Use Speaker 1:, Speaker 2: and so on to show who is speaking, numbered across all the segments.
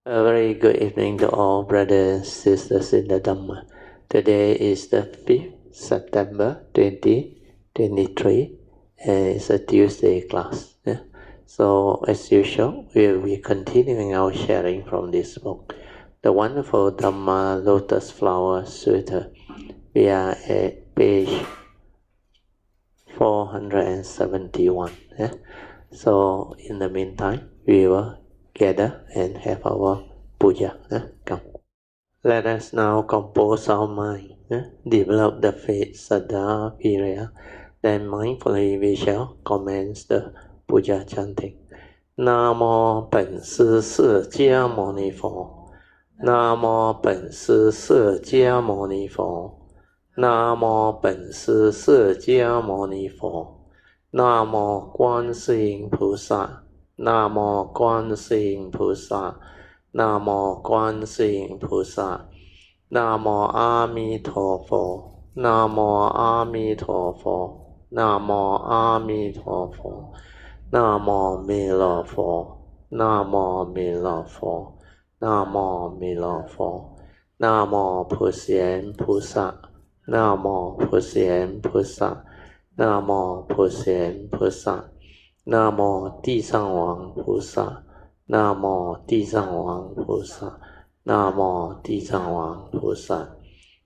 Speaker 1: A very good evening to all brothers, sisters in the Dhamma. Today is the 5th September 2023 and it's a Tuesday class. So as usual, we will be continuing our sharing from this book, the wonderful Dhamma Lotus Flower Sutra. We are at page 471. So in the meantime, we will gather and have our puja. Come. Let us now compose our mind, develop the faith, saddha, virya. Then mindfully we shall commence the puja chanting. Namo 本师释迦牟尼佛 Namo 本师释迦牟尼佛 Namo 本师释迦牟尼佛 Namo 观世音菩萨 Namo 观世音菩萨 Namo 观世音菩萨 Namo 阿弥陀佛 Namo 阿弥陀佛 Namo 阿弥陀佛 Namo 弥勒佛 Namo 弥勒佛 Namo 弥勒佛 Namo 普贤菩萨 Namo 普贤菩萨 Namo 普贤菩萨 Namo 地藏王菩萨 Namo 地藏王菩萨 Namo 地藏王菩萨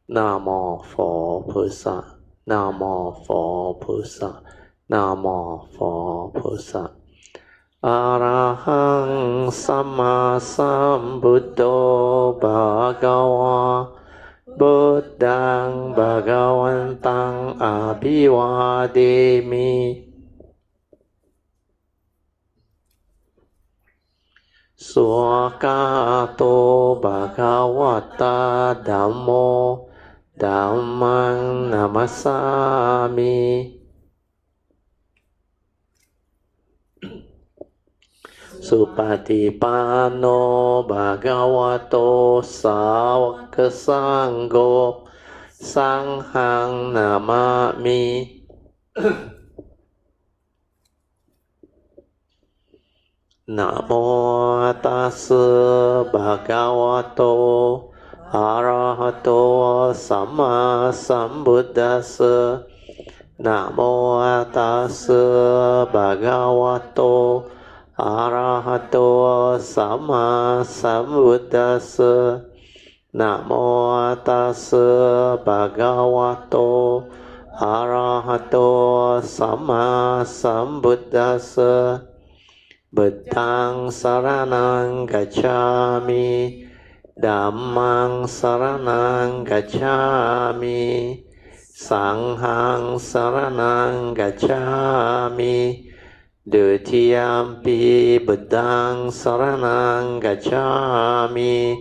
Speaker 1: Namo 佛菩萨 Namo 佛菩萨 Namo 佛菩萨 Arahang Sama Sambuddho Bhagava Buddhang Bhagavantang Abhivademi Swakato Bhagavata Dhammo Dhammang Namasami Supatipano Bhagavato Sāvaka Sangho Sanghang Namami Namo Tassa Bhagavato Arahato Samma Sambuddhassa Namo Tassa Bhagavato Arahato Samma Sambuddhassa Namo Tassa Bhagavato Arahato Samma Sambuddhassa Buddhang Saranang Gacchami Dhammang Saranang Gacchami Sanghang Saranang Gacchami Dutiyampi Buddhang Saranang Gacchami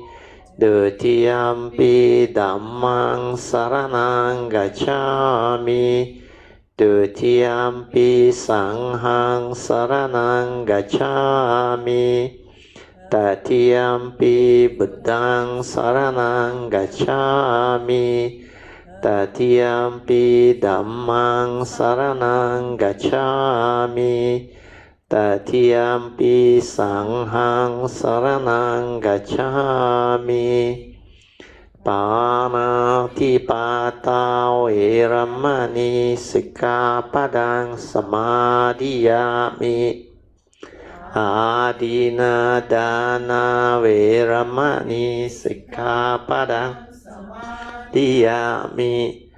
Speaker 1: Dutiyampi Dhammang Saranang Gacchami Dutiyampi Sanghang Saranang Gacchami Tatiyampi Buddhang Saranang Gacchami Tatiyampi Dhammang Saranang Gacchami Tatiyampi Sanghang Saranang Gacchami Panatipata Veramani Sikkhapadang Samadhiyami Adina Dana Veramani Sikkhapadang Samadhiyami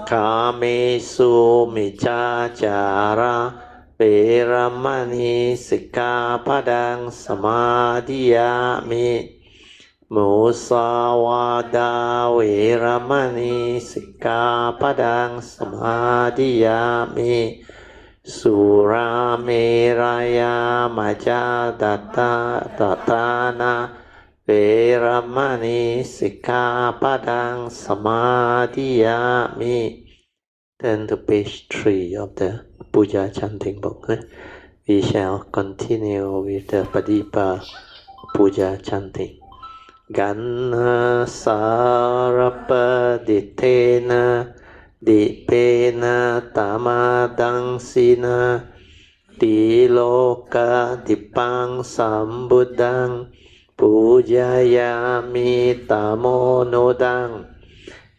Speaker 1: Kamesu Miccācara Veramani Sikkhapadang Samadhiyami Musawada Veramani Sikkhapadang Samadhiyami Surameraya Majadattana Veramani Sikkhapadang Samadhiyami. Turn to page 3 of the Puja chanting book. We shall continue with the Padipa Puja chanting. Ganna Sarapaditena Dipena Tamadangsina Tiloka Dipang Sambuddhang Pujayami tamonodang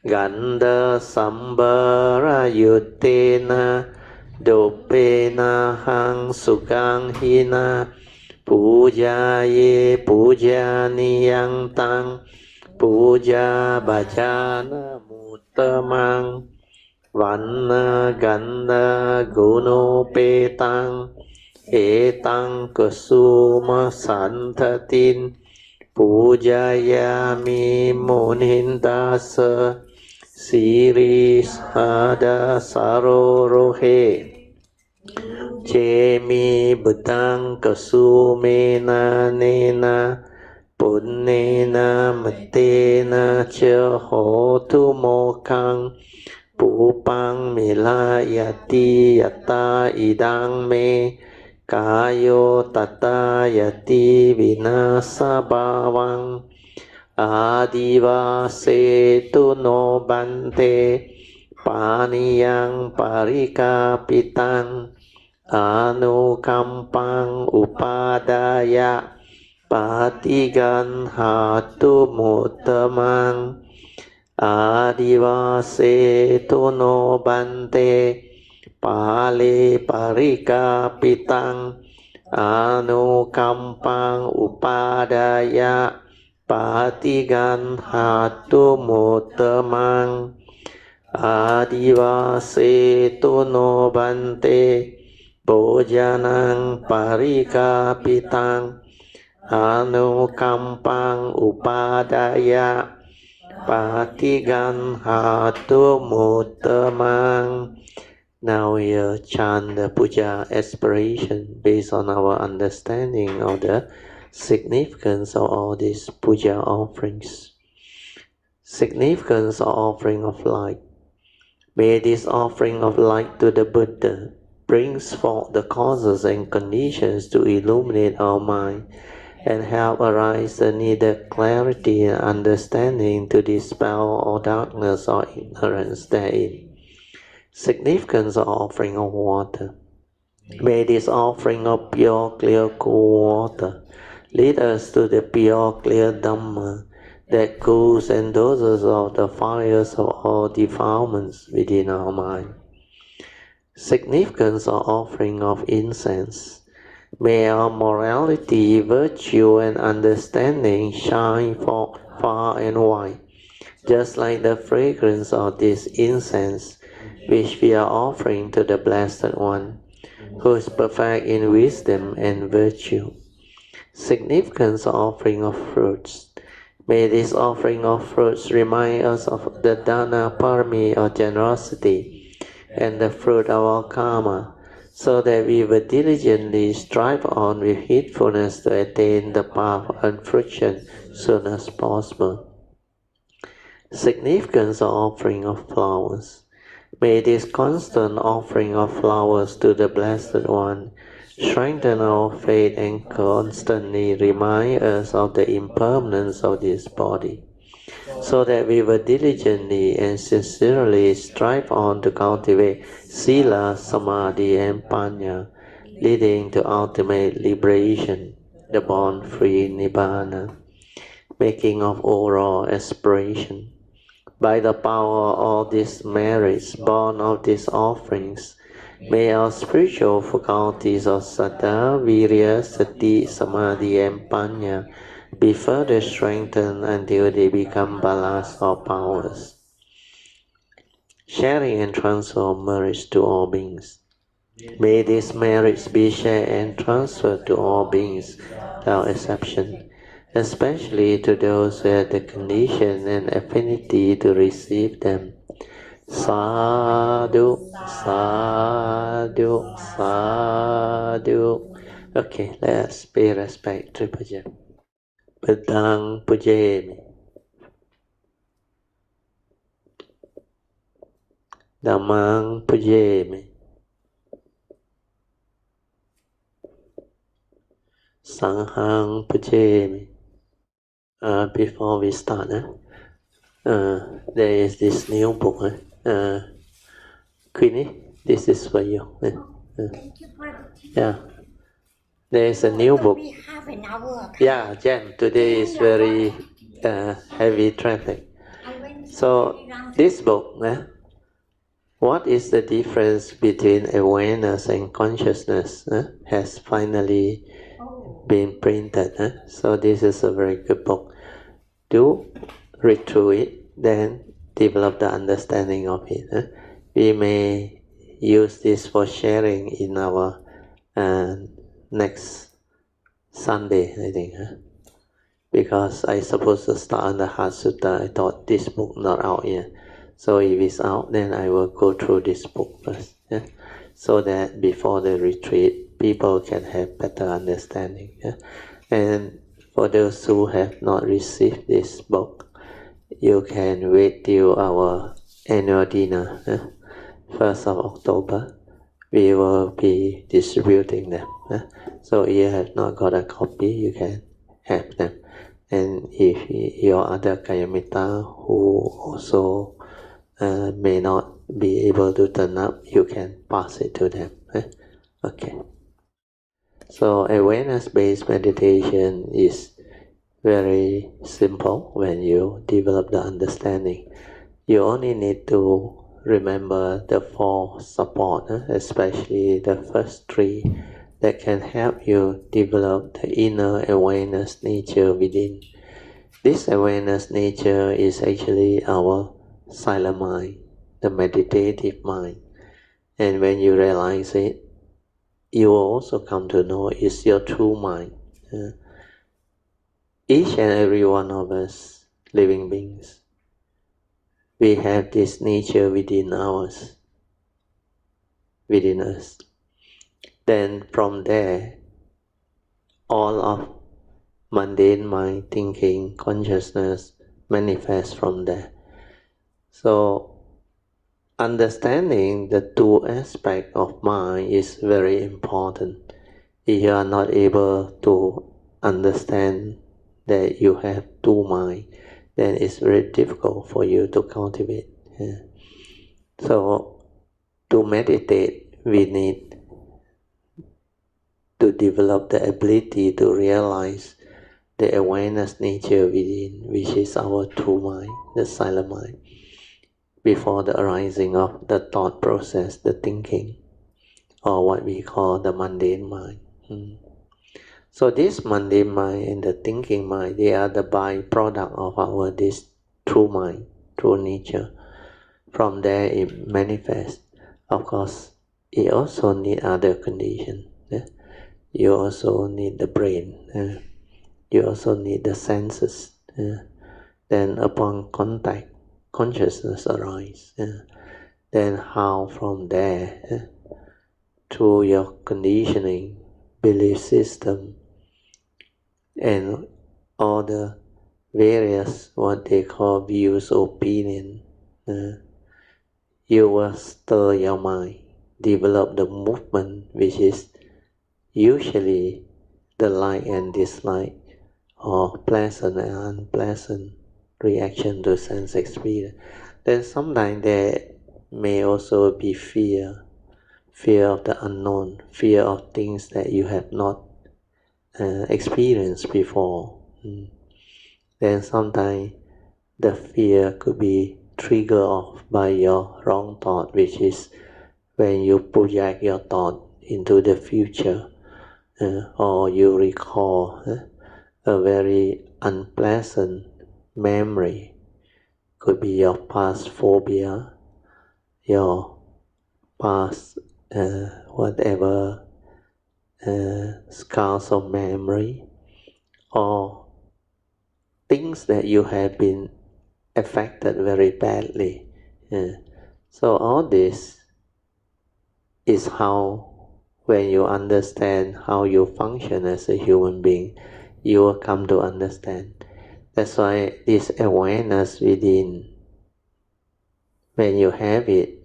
Speaker 1: Ganda sambarayutena Dopena hang sukang hina Pujaye pujaniyang tang Puja bhajana mutamang Vanna ganda guno petang Etang kusuma santatin Pujayami munindasa Siri sada sarorohe Jemi budang kasumena nena Punnena matena cha hotu mokang Pupang milayati yata idang me Kayo tata yati vinasa bhavang Adivase tu no bante Paniyang parikapitang Anukampang upadaya Patigan hatu mutamang Adivase tu no bante Pali parikapitang Anukampang upadaya Patigan hatu mutamang Adivase tu no bante Bojanang parikapitang Anukampang upadaya Patigan hatu mutamang. Now we chant the puja aspiration based on our understanding of the significance of all these puja offerings. Significance of offering of light. May this offering of light to the Buddha brings forth the causes and conditions to illuminate our mind and help arise the needed clarity and understanding to dispel all darkness or ignorance therein. Significance of offering of water. May this offering of pure, clear, cool water lead us to the pure, clear Dhamma that cools and doses out the fires of all defilements within our mind. Significance of offering of incense. May our morality, virtue, and understanding shine far and wide, just like the fragrance of this incense which we are offering to the Blessed One, who is perfect in wisdom and virtue. Significance of offering of fruits. May this offering of fruits remind us of the Dana Parami of generosity and the fruit of our karma, so that we will diligently strive on with heedfulness to attain the path of fruition soon as possible. Significance of offering of flowers. May this constant offering of flowers to the Blessed One strengthen our faith and constantly remind us of the impermanence of this body, so that we will diligently and sincerely strive on to cultivate Sila, Samadhi, and Panya, leading to ultimate liberation, the born-free Nibbana. Making of overall aspiration. By the power of all these merits born of these offerings, may our spiritual faculties of Saddha, Virya, Sati, Samadhi, and Panya be further strengthened until they become balas or powers. Sharing and transfer of merits to all beings. May these merits be shared and transferred to all beings without exception, especially to those who have the condition and affinity to receive them. Sadhu, sadhu, sadhu. Okay, let's pay respect to Puja. Bedang Pujemi. Dhammang Pujemi. Sanghang Pujemi. Before we start, there is this new book. Queenie, this is for you.
Speaker 2: Thank you for the tea.
Speaker 1: Yeah. There is a new book.
Speaker 2: Be half an hour.
Speaker 1: Yeah, Jen, today is very heavy traffic. So this book, what is the difference between awareness and consciousness, has finally been printed. So this is a very good book. Do read through it, then develop the understanding of it. We may use this for sharing in our next Sunday, I think. Because I supposed to start on the Heart Sutta, I thought this book not out yet. So if it's out, then I will go through this book first, so that before the retreat, people can have better understanding. And for those who have not received this book, you can wait till our annual dinner, 1st of October. We will be distributing them. So if you have not got a copy, you can have them. And if your other Kayamita who also may not be able to turn up, you can pass it to them. Okay. So awareness-based meditation is very simple when you develop the understanding. You only need to remember the 4 support, especially the first 3 that can help you develop the inner awareness nature within. This awareness nature is actually our silent mind, the meditative mind. And when you realize it, you will also come to know it's your true mind. Each and every one of us, living beings, we have this nature within us. Then from there, all of mundane mind, thinking, consciousness manifests from there. So understanding the 2 aspects of mind is very important. If you are not able to understand that you have 2 minds, then it's very difficult for you to cultivate. So to meditate, we need to develop the ability to realize the awareness nature within, which is our true mind, the silent mind, before the arising of the thought process, the thinking, or what we call the mundane mind. So this mundane mind and the thinking mind, they are the byproduct of this true mind, true nature. From there it manifests. Of course, it also needs other conditions. You also need the brain. You also need the senses. Then upon contact, consciousness arises. Then how from there, through your conditioning, belief system, and all the various what they call views, opinion, you will stir your mind, develop the movement, which is usually the like and dislike, or pleasant and unpleasant reaction to sense experience. Then sometimes there may also be fear of the unknown, fear of things that you have not experienced before. Then sometimes the fear could be triggered off by your wrong thought, which is when you project your thought into the future, or you recall a very unpleasant memory. Could be your past phobia, your past whatever scars of memory, or things that you have been affected very badly. So all this is how, when you understand how you function as a human being, you will come to understand. That's why this awareness within, when you have it,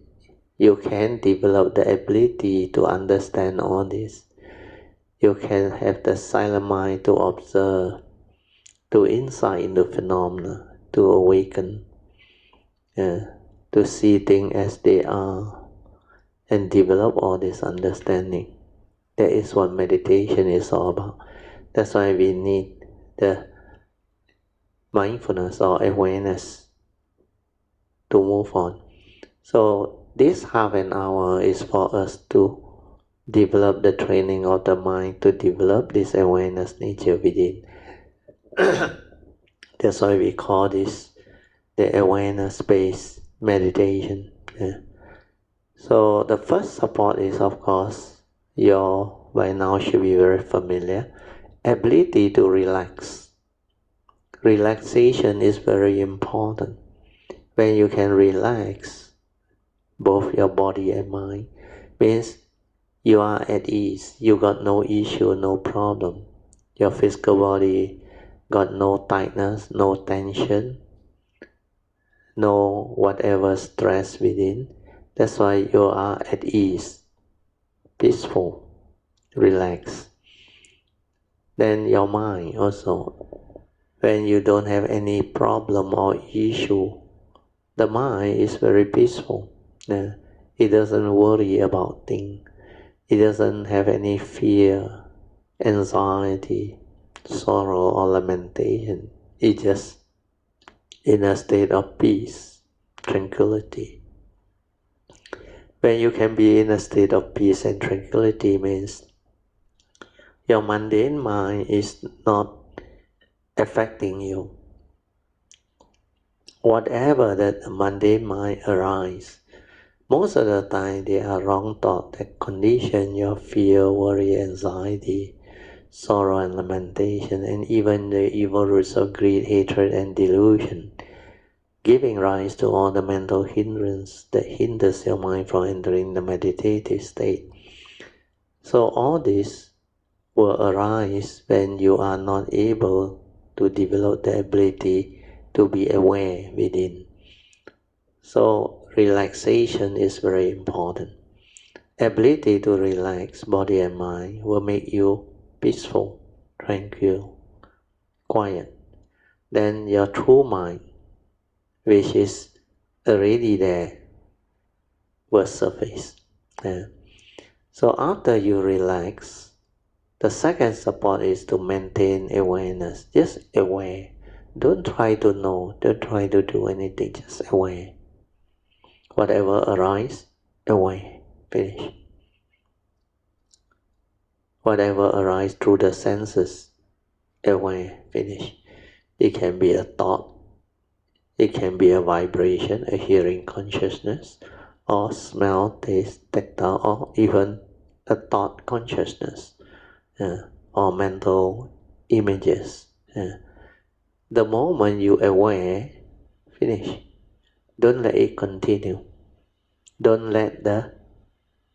Speaker 1: you can develop the ability to understand all this. You can have the silent mind to observe, to insight into phenomena, to awaken, to see things as they are, and develop all this understanding. That is what meditation is all about. That's why we need the mindfulness or awareness to move on. So this half an hour is for us to develop the training of the mind, to develop this awareness nature within. That's why we call this the awareness-based meditation. Yeah. So the first support is, of course, your, by now should be very familiar, ability to relax. Relaxation is very important. When you can relax both your body and mind, means you are at ease, you got no issue, no problem. Your physical body got no tightness, no tension, no whatever stress within. That's why you are at ease, peaceful, relaxed. Then your mind also, when you don't have any problem or issue, the mind is very peaceful. It doesn't worry about things. It doesn't have any fear, anxiety, sorrow or lamentation. It's just in a state of peace, tranquility. When you can be in a state of peace and tranquility means your mundane mind is not affecting you. Whatever that the mundane mind arises, most of the time they are wrong thoughts that condition your fear, worry, anxiety, sorrow and lamentation, and even the evil roots of greed, hatred and delusion, giving rise to all the mental hindrance that hinders your mind from entering the meditative state. So all this will arise when you are not able to develop the ability to be aware within. So relaxation is very important. Ability to relax body and mind will make you peaceful, tranquil, quiet. Then your true mind, which is already there, will surface. So after you relax, the second support is to maintain awareness. Just aware. Don't try to know, don't try to do anything, just aware. Whatever arises, aware, finish. Whatever arises through the senses, aware, finish. It can be a thought, it can be a vibration, a hearing consciousness, or smell, taste, tactile, or even a thought consciousness, or mental images. The moment you aware, finish. Don't let it continue. Don't let the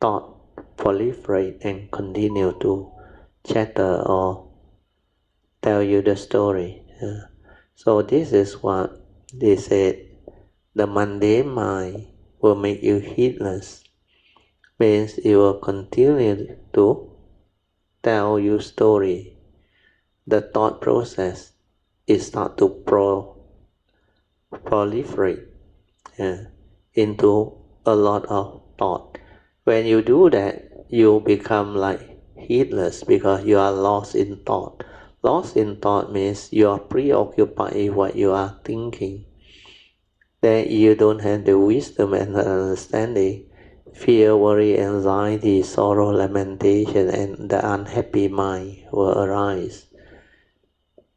Speaker 1: thought proliferate and continue to chatter or tell you the story. So this is what they said, the mundane mind will make you heedless. Means it will continue to tell you story. The thought process is start to proliferate into a lot of thought. When you do that, you become like heedless because you are lost in thought. Lost in thought means you are preoccupied with what you are thinking. Then you don't have the wisdom and the understanding. Fear, worry, anxiety, sorrow, lamentation, and the unhappy mind will arise.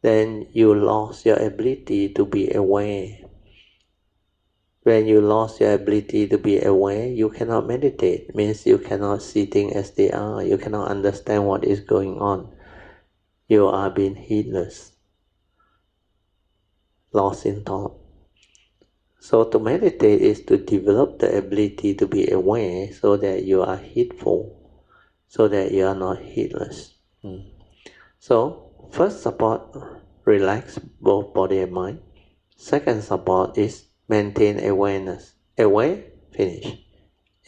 Speaker 1: Then you lost your ability to be aware. When you lost your ability to be aware, you cannot meditate. It means you cannot see things as they are. You cannot understand what is going on. You are being heedless, lost in thought. So to meditate is to develop the ability to be aware so that you are heedful, so that you are not heedless. So first support, relax both body and mind. Second support is maintain awareness. Aware, finish.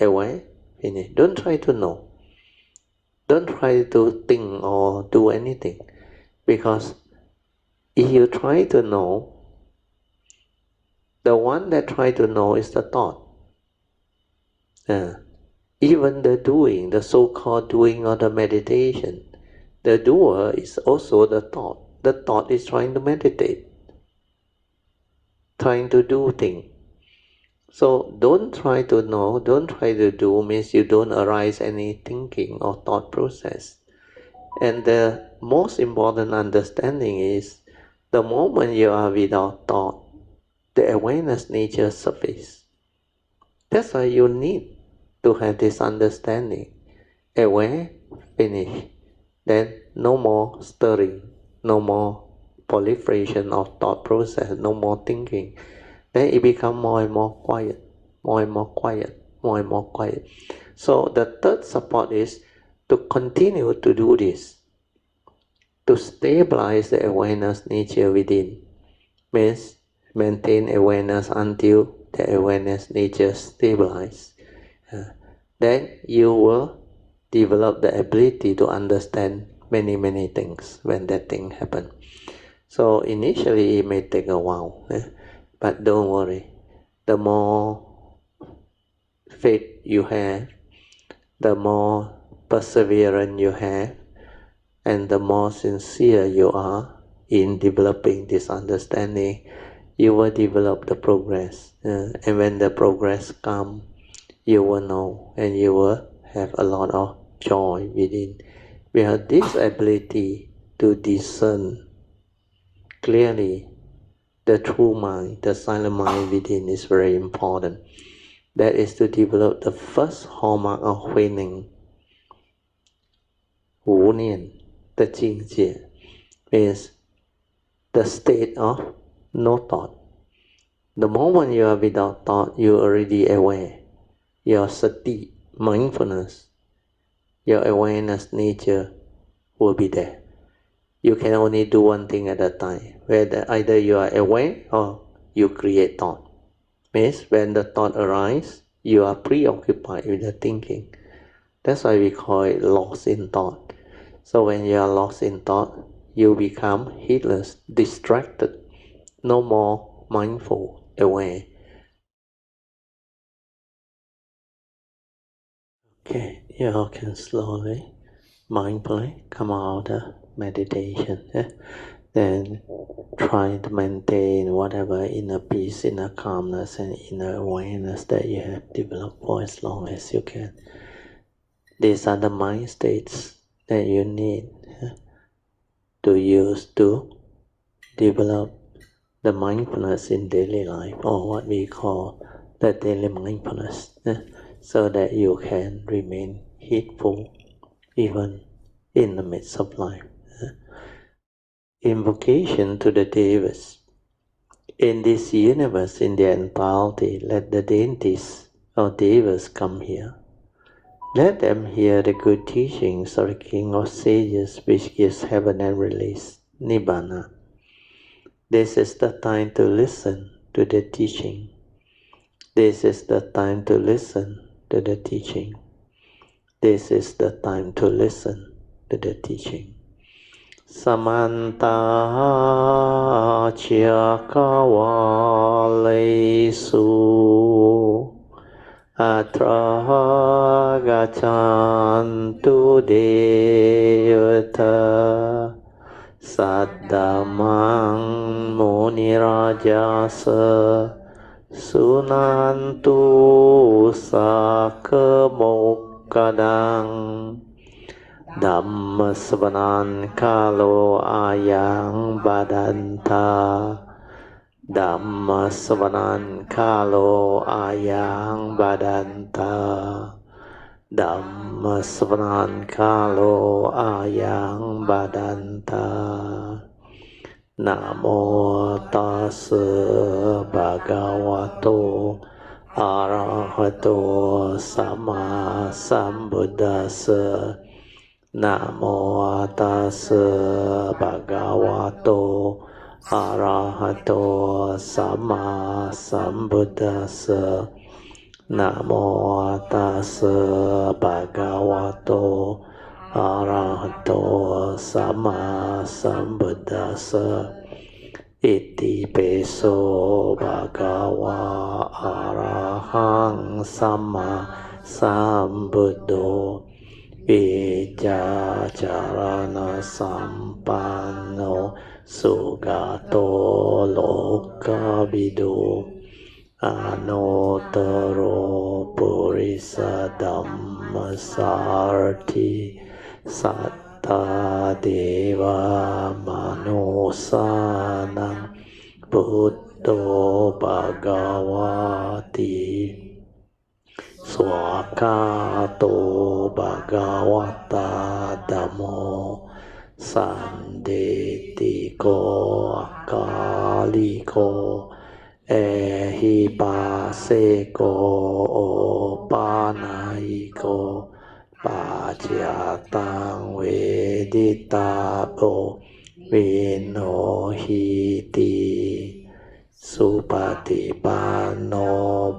Speaker 1: Aware, finish. Don't try to know. Don't try to think or do anything. Because if you try to know, the one that try to know is the thought. If even the doing, the so-called doing of the meditation, the doer is also the thought. The thought is trying to meditate, trying to do things. So don't try to know, don't try to do means you don't arise any thinking or thought process. And the most important understanding is the moment you are without thought, the awareness nature surface. That's why you need to have this understanding. Aware, finish. Then no more stirring, no more proliferation of thought process, no more thinking. Then it becomes more and more quiet, more and more quiet, more and more quiet. So the third support is to continue to do this, to stabilize the awareness nature within. Means maintain awareness until the awareness nature stabilizes. Then you will develop the ability to understand many things when that thing happens. So initially it may take a while, but don't worry. The more faith you have, the more perseverance you have, and the more sincere you are in developing this understanding, you will develop the progress. And when the progress comes, you will know and you will have a lot of joy within. We have this ability to discern clearly the true mind, the silent mind within is very important. That is to develop the first hallmark of huining, wu nian, the jingjie, means the state of no thought. The moment you are without thought, you are already aware. Your sati, mindfulness, your awareness nature will be there. You can only do one thing at a time, whether either you are aware or you create thought. Means when the thought arises, you are preoccupied with the thinking. That's why we call it lost in thought. So when you are lost in thought, you become heedless, distracted, no more mindful, aware. Okay, you all can slowly, mindfully come out of meditation. Then try to maintain whatever inner peace, inner calmness, and inner awareness that you have developed for as long as you can. These are the mind states that you need to use to develop the mindfulness in daily life, or what we call the daily mindfulness, so that you can remain heedful even in the midst of life. Invocation to the Devas. In this universe, in the entirety, let the deities or Devas come here. Let them hear the good teachings of the King of Sages, which gives heaven and release, Nibbana. This is the time to listen to the teaching. This is the time to listen to the teaching. This is the time to listen to the teaching. Samanta Chakavalesu Atra Gachantu Devata Saddhamang Munirajasa Sunantu Sakamokadang Dhamma Svanan Kalo Ayang Badanta Dhamma Svanan Kalo Ayang Badanta Dhamma Svanan Kalo Ayang Badanta. Namo Tassa Bhagavato Arahato Sama Sambuddhassa. Namo Tassa Bhagavato Arahato Sama Sambuddhassa. Namo Tassa Bhagavato Arahato Sama Sambuddhassa. Iti peso Bhagava Arahang Sama Sambuddho Vijacharana Sampanno Sugato Lokavidu Anotaro Purisa Dhammasarthi Satta Deva Manosanam Buddho Bhagavati Swakato Bhagavata Dhammo Sandetiko Akaliko Ehipaseko Opanaiko Pajatang Veditabo Vinohiti Supatipanno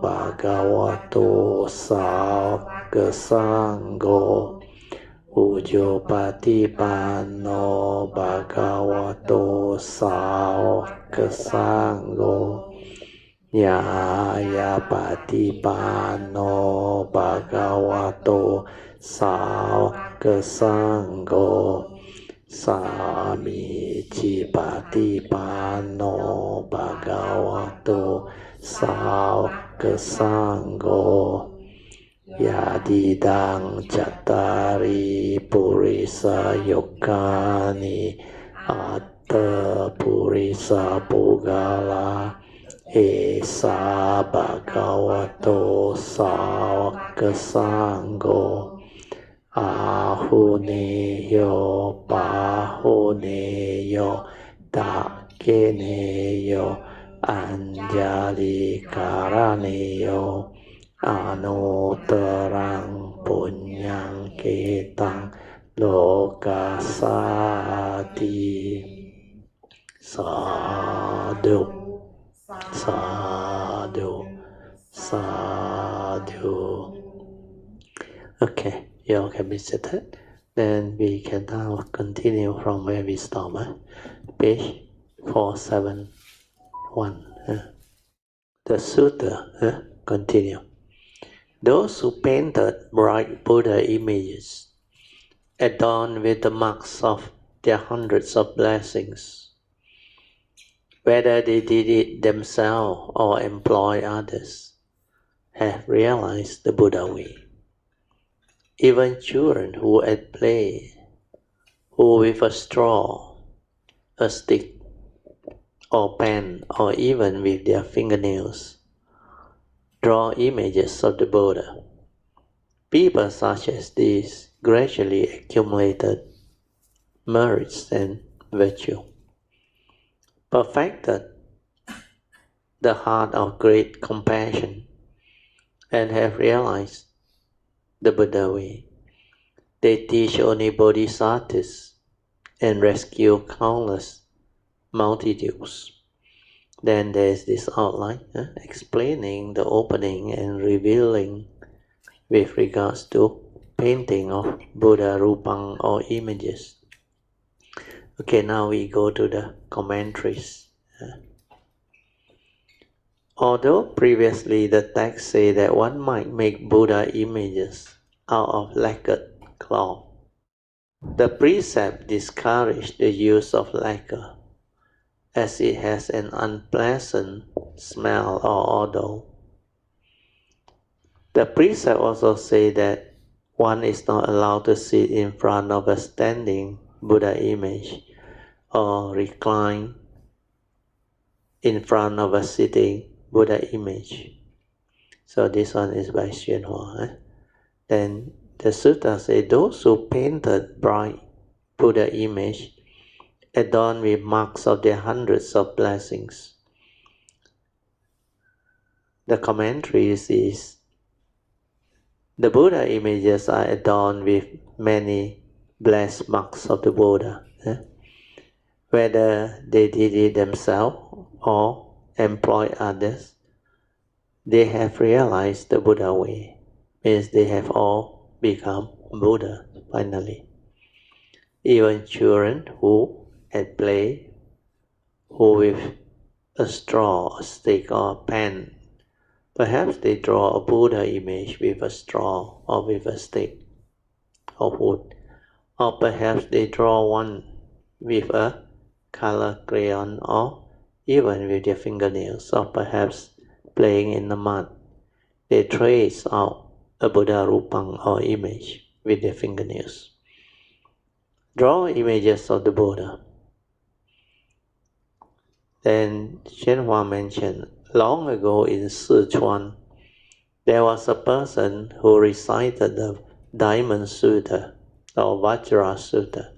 Speaker 1: Bhagavato Sangha Sangho Ujjopatipanno Bhagavato Sangha Sangho Nyayapatipanno Bhagavato Sangha Sangho Samicipatipanno Bhagavato Sangha Sangho Yadidang Cattari Purisa Yogani Atta Purisa Pugala Esa Bhagavato Sangha Sangho Ahuneyo Pahuneyo Dakeneyo Anjali Karaneyo Anutarang Punyang Ketang Lokasati Sadhu Sadhu Sadhu. Okay. You all can be seated. Then we can now continue from where we stopped. Page 471. The sutta continue. Those who painted bright Buddha images, adorned with the marks of their hundreds of blessings, whether they did it themselves or employ others, have realized the Buddha way. Even children who at play, who with a straw, a stick, or pen, or even with their fingernails, draw images of the Buddha. People such as these gradually accumulated merits and virtue, perfected the heart of great compassion, and have realized the Buddha way. They teach only bodhisattvas and rescue countless multitudes. Then there is this outline explaining the opening and revealing with regards to painting of Buddha Rupang or images. Okay, now we go to the commentaries. Although previously the text say that one might make Buddha images out of lacquered cloth, the precept discouraged the use of lacquer, as it has an unpleasant smell or odor. The precept also say that one is not allowed to sit in front of a standing Buddha image or recline in front of a sitting Buddha image. So this one is by Hsuan. Then the sutta say those who painted bright Buddha image adorned with marks of their hundreds of blessings. The commentary is the Buddha images are adorned with many blessed marks of the Buddha. Whether they did it themselves or employ others, they have realized the Buddha way, means they have all become Buddha finally. Even children who at play, who with a straw, a stick or a pen Perhaps they draw a Buddha image with a straw or with a stick of wood, or perhaps they draw one with a color crayon or even with their fingernails, or perhaps playing in the mud. They trace out a Buddha Rupang or image with their fingernails. Draw images of the Buddha. Then Hsuan mentioned, long ago in Sichuan, there was a person who recited the Diamond Sutra or Vajra Sutra.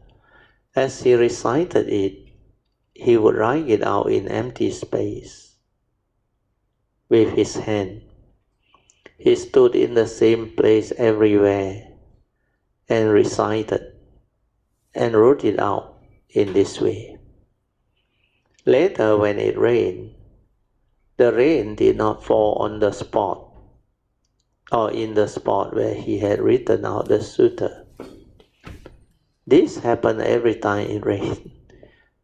Speaker 1: As he recited it, he would write it out in empty space with his hand. He stood in the same place everywhere and recited and wrote it out in this way. Later, when it rained, the rain did not fall on the spot or in the spot where he had written out the sutta. This happened every time it rained.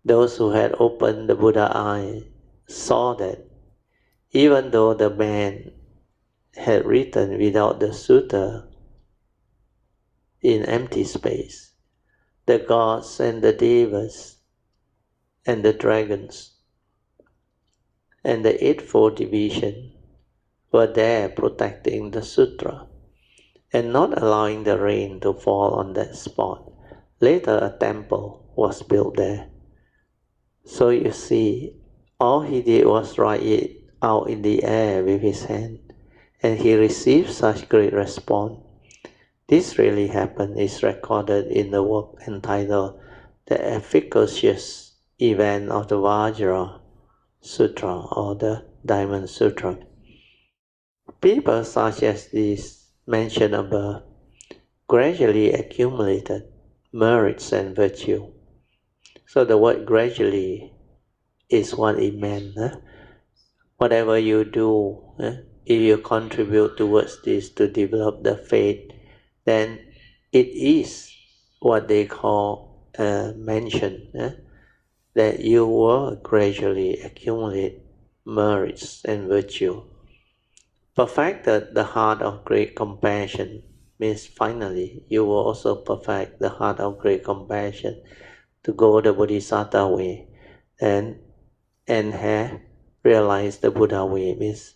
Speaker 1: Those who had opened the Buddha eye saw that even though the man had written without the sutta in empty space, the gods and the Devas and the dragons and the Eightfold Division were there protecting the sutra and not allowing the rain to fall on that spot. Later a temple was built there. So you see, all he did was write it out in the air with his hand, and he received such great response. This really happened, is recorded in the work entitled The Efficacious Event of the Vajra Sutra or the Diamond Sutra. People such as these mentioned above gradually accumulated merits and virtue. So the word gradually is what it meant. Whatever you do, if you contribute towards this to develop the faith, then it is what they call mention, that you will gradually accumulate merits and virtue. Perfected the heart of great compassion means finally you will also perfect the heart of great compassion to go the Bodhisattva way, and have realized the Buddha way means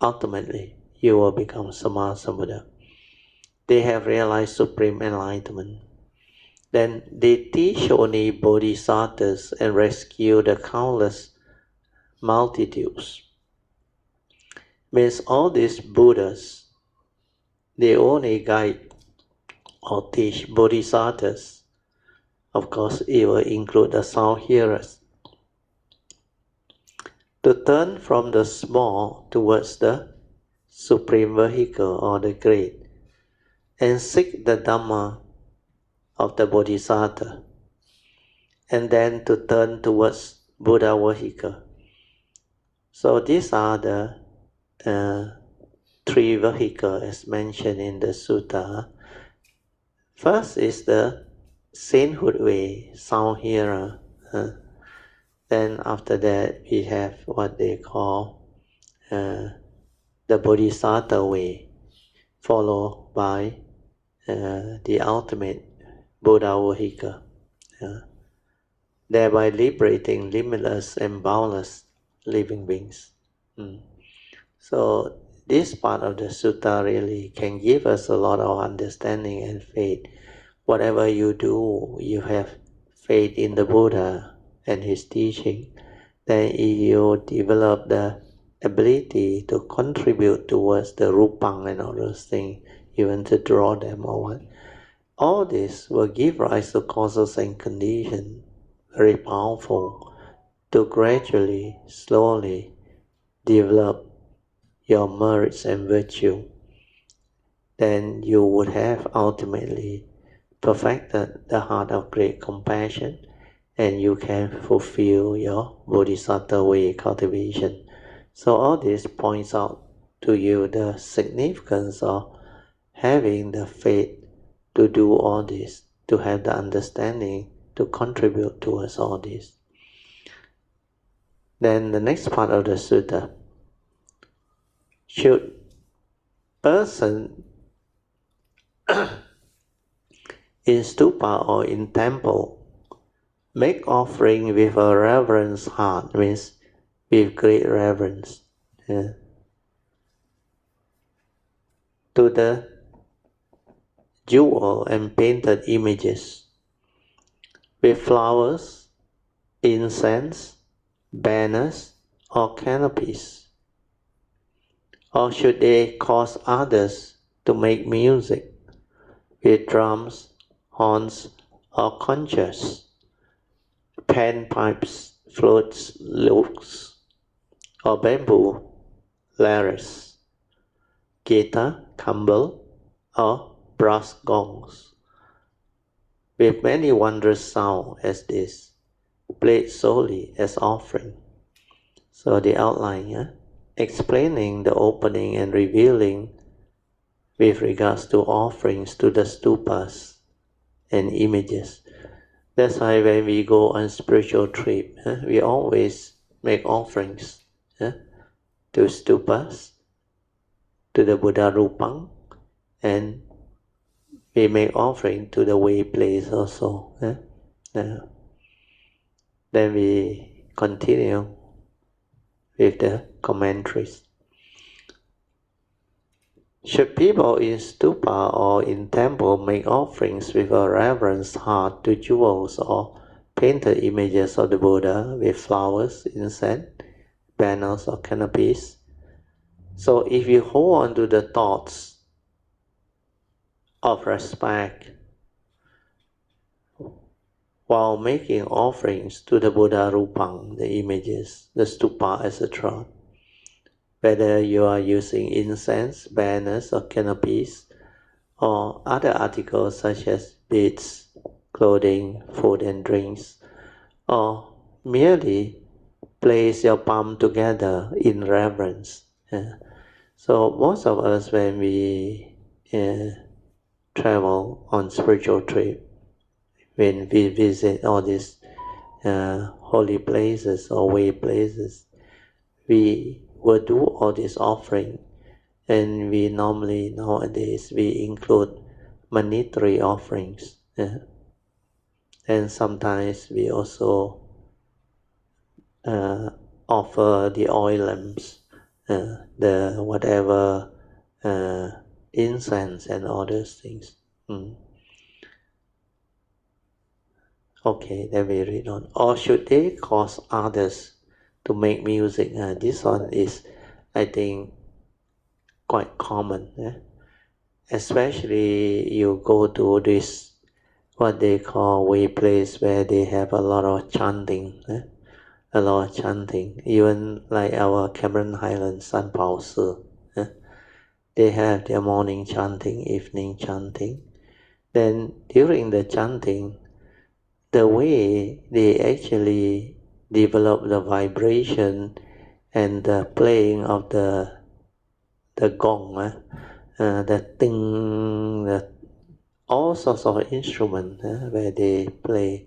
Speaker 1: ultimately you will become Sammasambuddha. They have realized supreme enlightenment. Then they teach only bodhisattvas and rescue the countless multitudes. Means all these Buddhas, they only guide or teach bodhisattvas. Of course, it will include the sound hearers, to turn from the small towards the supreme vehicle or the great, and seek the Dhamma of the Bodhisattva, and then to turn towards Buddha vehicle. So these are the three vehicles as mentioned in the sutta. First is the sainthood way, sound hearer. Then after that we have what they call the Bodhisattva way, followed by the ultimate Buddha vehicle, thereby liberating limitless and boundless living beings. So this part of the sutta really can give us a lot of understanding and faith. Whatever you do, you have faith in the Buddha and his teaching, then you develop the ability to contribute towards the rupang and all those things, even to draw them or what. All this will give rise to causes and conditions, very powerful, to gradually, slowly develop your merits and virtue. Then you would have ultimately perfected the heart of great compassion, and you can fulfill your Bodhisattva way cultivation. So all this points out to you the significance of having the faith to do all this, to have the understanding to contribute towards all this. Then the next part of the sutta, Should person in stupa or in temple make offering with a reverence heart, means with great reverence, to the jewel and painted images, with flowers, incense, banners, or canopies? Or should they cause others to make music with drums, horns, or conchas, panpipes, flutes, lutes, or bamboo, lyres, guitar, kambal, or brass gongs, with many wondrous sounds as this, played solely as offering? So the outline, explaining the opening and revealing with regards to offerings to the stupas and images. That's why when we go on spiritual trip, we always make offerings to stupas, to the Buddha Rupang, and we make offering to the way place also. Then we continue with the commentaries. Should people in stupa or in temple make offerings with a reverence heart to jewels or painted images of the Buddha with flowers, incense, banners, or canopies? So if you hold on to the thoughts of respect while making offerings to the Buddha Rupang, the images, the stupa, etc., whether you are using incense, banners, or canopies, or other articles such as beads, clothing, food and drinks, or merely place your palm together in reverence. So most of us, when we travel on spiritual trip, when we visit all these holy places or way places, we will do all this offering, and we normally nowadays we include monetary offerings, and sometimes we also offer the oil lamps, the whatever incense and all those things. Okay, then we read on. Or should they cause others to make music? This one is, I think, quite common. Especially you go to this, what they call way place where they have a lot of chanting. A lot of chanting. Even like our Cameron Highlands, San Pao Si, they have their morning chanting, evening chanting. Then during the chanting, the way they actually develop the vibration and the playing of the gong, the ting, all sorts of instruments where they play.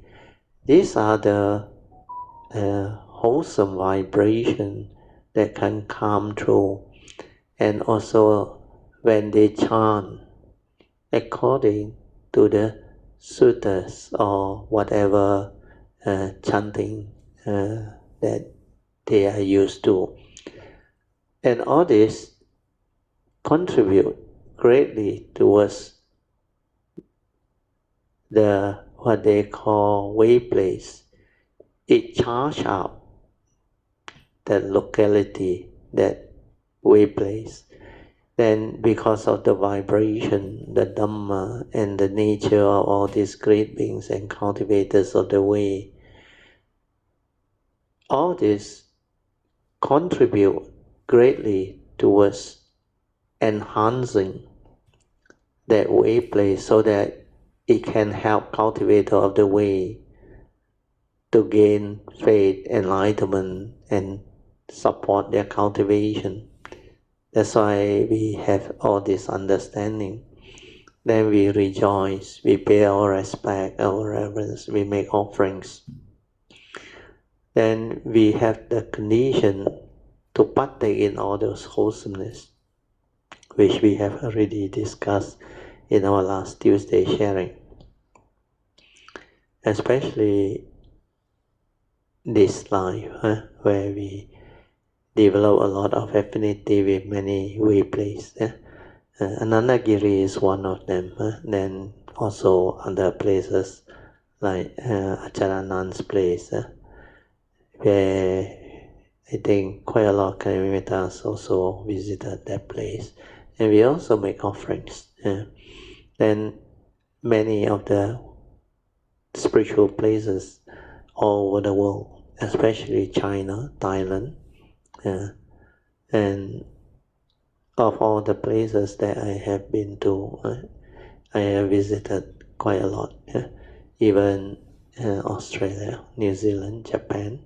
Speaker 1: These are the wholesome vibration that can come through. And also when they chant according to the suttas or whatever chanting that they are used to. And all this contribute greatly towards the what they call way place. It charge up that locality, that way place. Then because of the vibration, the Dhamma and the nature of all these great beings and cultivators of the way, all this contribute greatly towards enhancing that way place so that it can help cultivator of the way to gain faith, enlightenment, and support their cultivation. That's why we have all this understanding. Then we rejoice, we pay our respect, our reverence, we make offerings. Then we have the condition to partake in all those wholesomeness. which we have already discussed in our last Tuesday sharing. Especially this life, where we develop a lot of affinity with many way places. Anandagiri is one of them. Then also other places like Acharanand's place, where I think quite a lot of Kalimitas also visited that place. And we also make offerings. Then many of the spiritual places all over the world, especially China, Thailand, and of all the places that I have been to, I have visited quite a lot. Even Australia, New Zealand, Japan,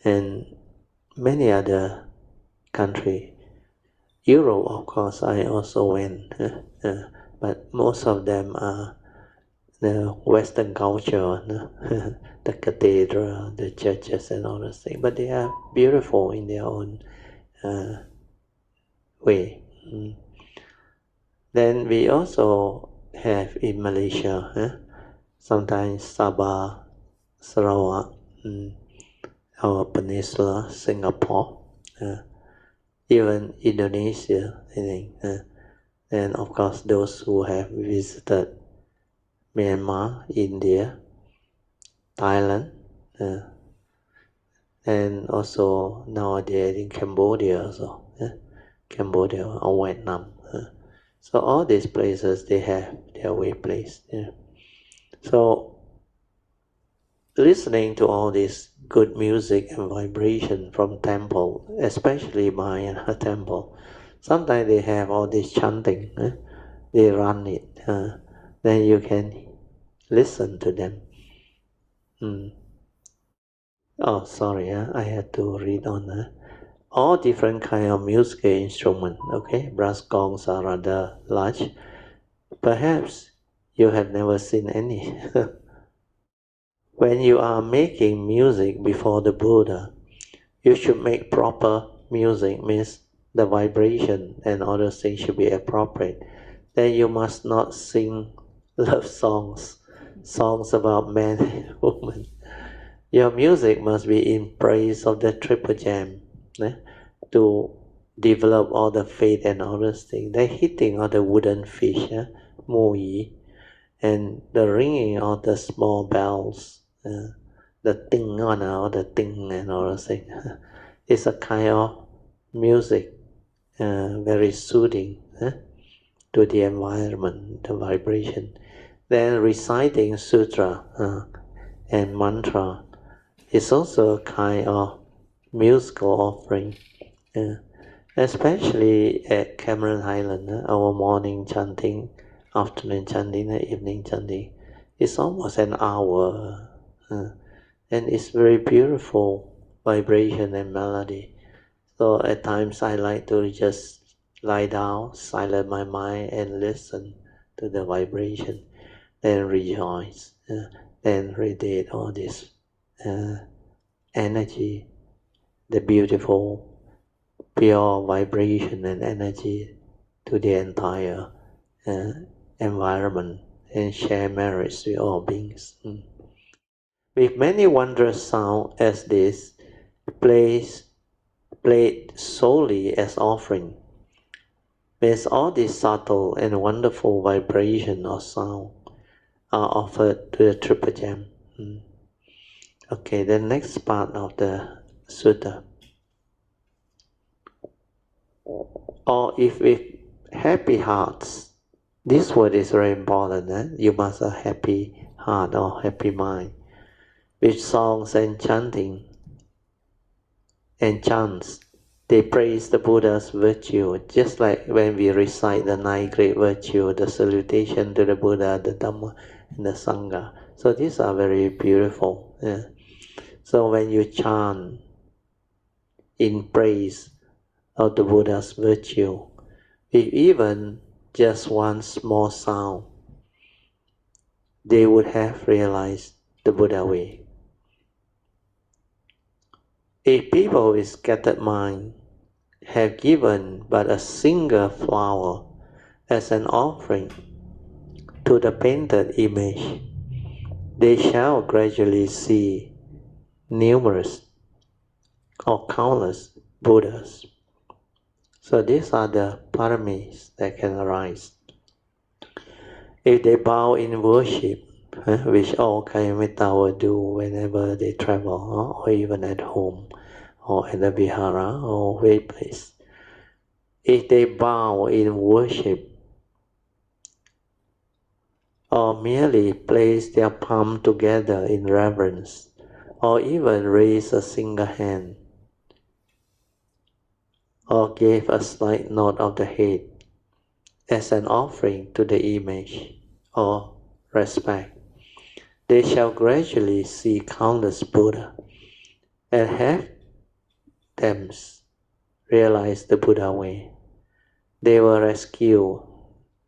Speaker 1: and many other countries. Europe, of course, I also went, but most of them are the Western culture, the cathedral, the churches, and all those things. But they are beautiful in their own way. Then we also have in Malaysia, sometimes Sabah, Sarawak, our peninsula, Singapore, even Indonesia, I think. And of course, those who have visited Myanmar, India, Thailand, and also nowadays in Cambodia also, Cambodia or Vietnam. So all these places, they have their way place. So listening to all this good music and vibration from temple, especially my temple, sometimes they have all this chanting, they run it, then you can listen to them. Oh, sorry, I had to read on. All different kind of musical instruments, okay? Brass gongs are rather large. Perhaps you have never seen any. When you are making music before the Buddha, you should make proper music, means the vibration and other things should be appropriate. Then you must not sing love songs, songs about men and women. Your music must be in praise of the triple gem, to develop all the faith and all those things. The hitting of the wooden fish, Mui, and the ringing of the small bells, the ting on or the ting and all those things. It's a kind of music, very soothing to the environment, the vibration. Then reciting sutra and mantra is also a kind of musical offering, especially at Cameron Highland, our morning chanting, afternoon chanting, and evening chanting. It's almost an hour, and it's very beautiful vibration and melody. So at times I like to just lie down, silence my mind, and listen to the vibration, then rejoice, then radiate all this energy, the beautiful, pure vibration and energy to the entire environment, and share merits with all beings. With many wondrous sounds as this, played solely as offering, means all these subtle and wonderful vibration or sound are offered to the triple gem. Okay, the next part of the sutta. Or if with happy hearts, this word is very important. You must have a happy heart or happy mind. With songs and chanting and chants, they praise the Buddha's virtue, just like when we recite the 9 great virtues, the salutation to the Buddha, the Dhamma, and the Sangha. So these are very beautiful. So when you chant in praise of the Buddha's virtue, if even just one small sound, they would have realized the Buddha way. If people with scattered mind have given but a single flower as an offering to the painted image, they shall gradually see numerous or countless Buddhas. So these are the paramis that can arise. If they bow in worship, which all Kayametta will do whenever they travel, or even at home, or at the vihara, or way place. If they bow in worship, or merely place their palm together in reverence, or even raise a single hand, or give a slight nod of the head as an offering to the image or respect, they shall gradually see countless Buddha and have them realize the Buddha way. They will rescue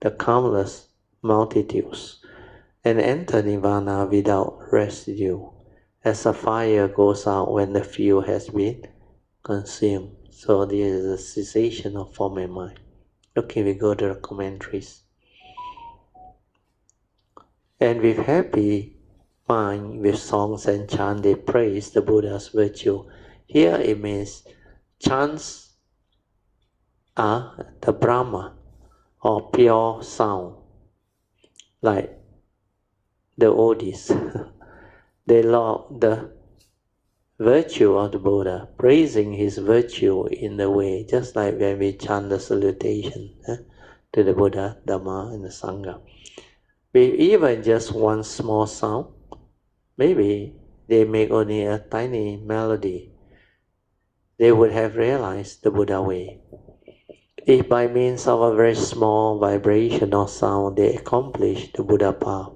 Speaker 1: the countless multitudes and enter Nirvana without residue, as a fire goes out when the fuel has been consumed. So this is a cessation of form and mind. Okay, we go to the commentaries. And with happy mind, with songs and chant, they praise the Buddha's virtue. Here it means chants are the Brahma, or pure sound, like the Odis. They love the virtue of the Buddha, praising his virtue in the way, just like when we chant the salutation to the Buddha, Dhamma, and the Sangha. With even just one small sound, maybe they make only a tiny melody, they would have realized the Buddha way. If by means of a very small vibration or sound they accomplish the Buddha path,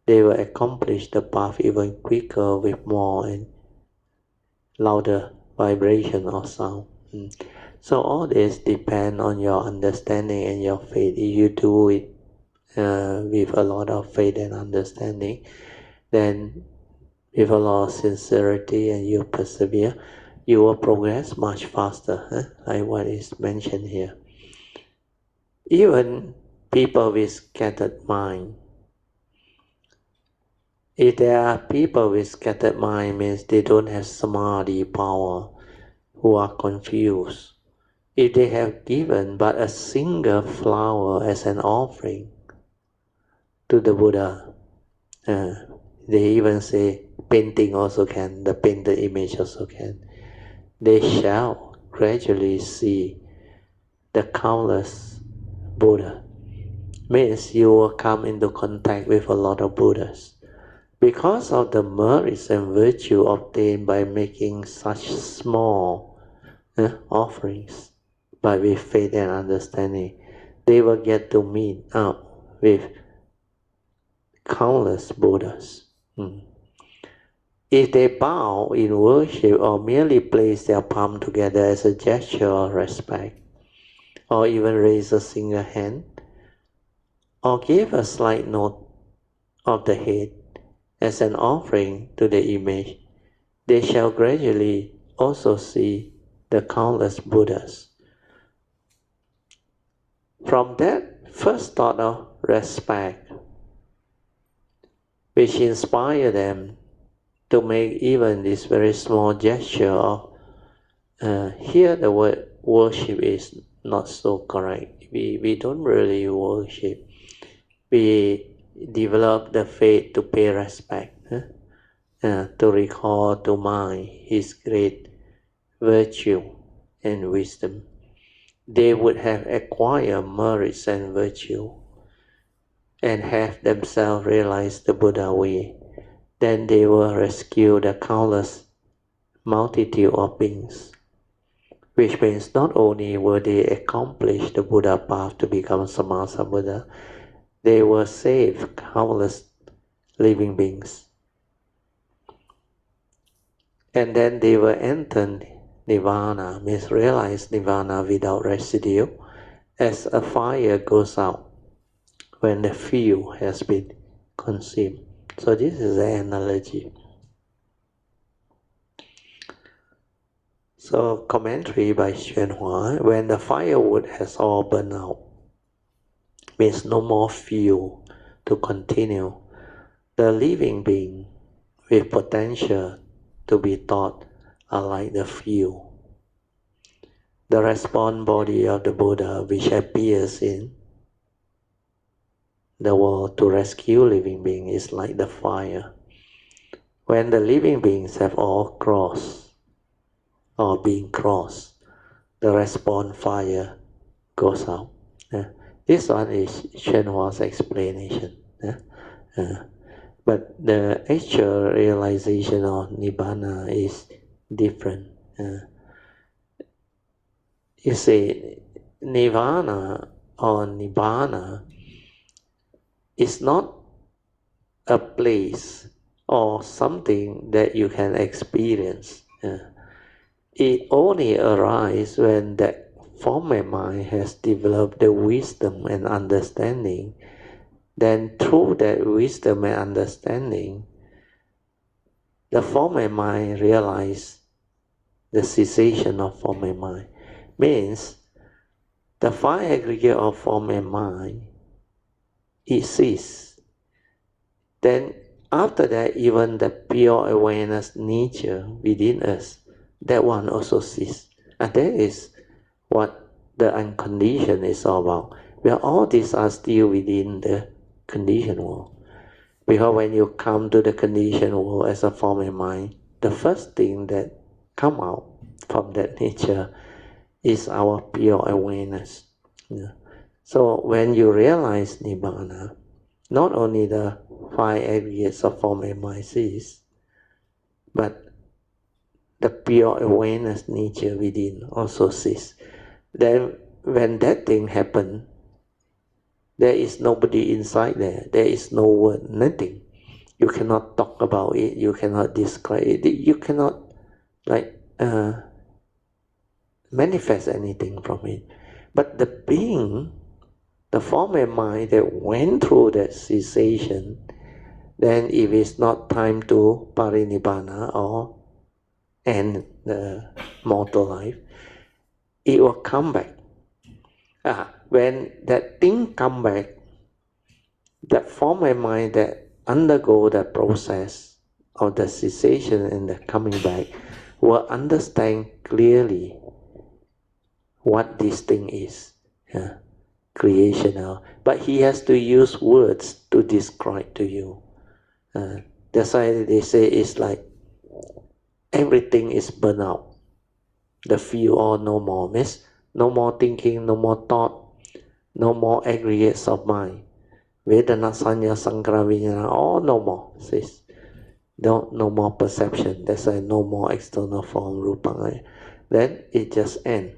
Speaker 1: they will accomplish the path even quicker with more and louder vibration or sound. So all this depends on your understanding and your faith. If you do it with a lot of faith and understanding, then with a lot of sincerity and you persevere, you will progress much faster, like what is mentioned here. Even people with scattered mind, if there are people with scattered mind, means they don't have samadhi power, who are confused. If they have given but a single flower as an offering to the Buddha, they even say painting also can, the painted image also can, they shall gradually see the countless Buddha. Means you will come into contact with a lot of Buddhas. Because of the merits and virtue obtained by making such small offerings, but with faith and understanding, they will get to meet up with countless Buddhas. If they bow in worship or merely place their palm together as a gesture of respect, or even raise a single hand, or give a slight nod of the head as an offering to the image, they shall gradually also see the countless Buddhas. From that first thought of respect, which inspire them to make even this very small gesture of, here the word worship is not so correct. We don't really worship. We develop the faith to pay respect, to recall to mind his great virtue and wisdom. They would have acquired merits and virtue and have themselves realized the Buddha way. Then they will rescue the countless multitude of beings, which means not only will they accomplish the Buddha path to become Sammasa Buddha, they will save countless living beings. And then they will enter Nirvana, means realize Nirvana without residue, as a fire goes out when the fuel has been consumed. So this is the analogy. So commentary by Hsuan, when the firewood has all burned out, means no more fuel to continue. The living being with potential to be taught are like the fuel. The response body of the Buddha, which appears in the world to rescue living beings, is like the fire. When the living beings have all crossed or been crossed, the response fire goes out. This one is Shenhua's explanation. But the actual realization of Nibbana is different. You see, Nirvana or Nibbana is not a place or something that you can experience. It only arises when that former mind has developed the wisdom and understanding. Then through that wisdom and understanding, the former mind realizes the cessation of former mind. Means the five aggregate of former mind, it ceases. Then after that, even the pure awareness nature within us, that one also ceases. And that is what the unconditioned is all about. Where all these are still within the conditioned world. Because when you come to the conditioned world as a former mind, the first thing that come out from that nature is our pure awareness. So when you realize Nibbana, not only the five aggregates of former mind cease, but the pure awareness nature within also cease. Then when that thing happens, there is nobody inside there. There is no word, nothing. You cannot talk about it. You cannot describe it. You cannot manifest anything from it. But the being, the former mind that went through that cessation, then if it's not time to parinibbana or end the mortal life, it will come back. When that thing come back, that former mind that undergo the process of the cessation and the coming back will understand clearly what this thing is, creational. But he has to use words to describe to you. That's why they say it's like everything is burnt out. The few or no more. Means no more thinking, no more thought, no more aggregates of mind. Vedana, Sanya, Sankhara, Vijnana, all no more. Says, no more perception. That's why no more external form, rupa. Then it just ends.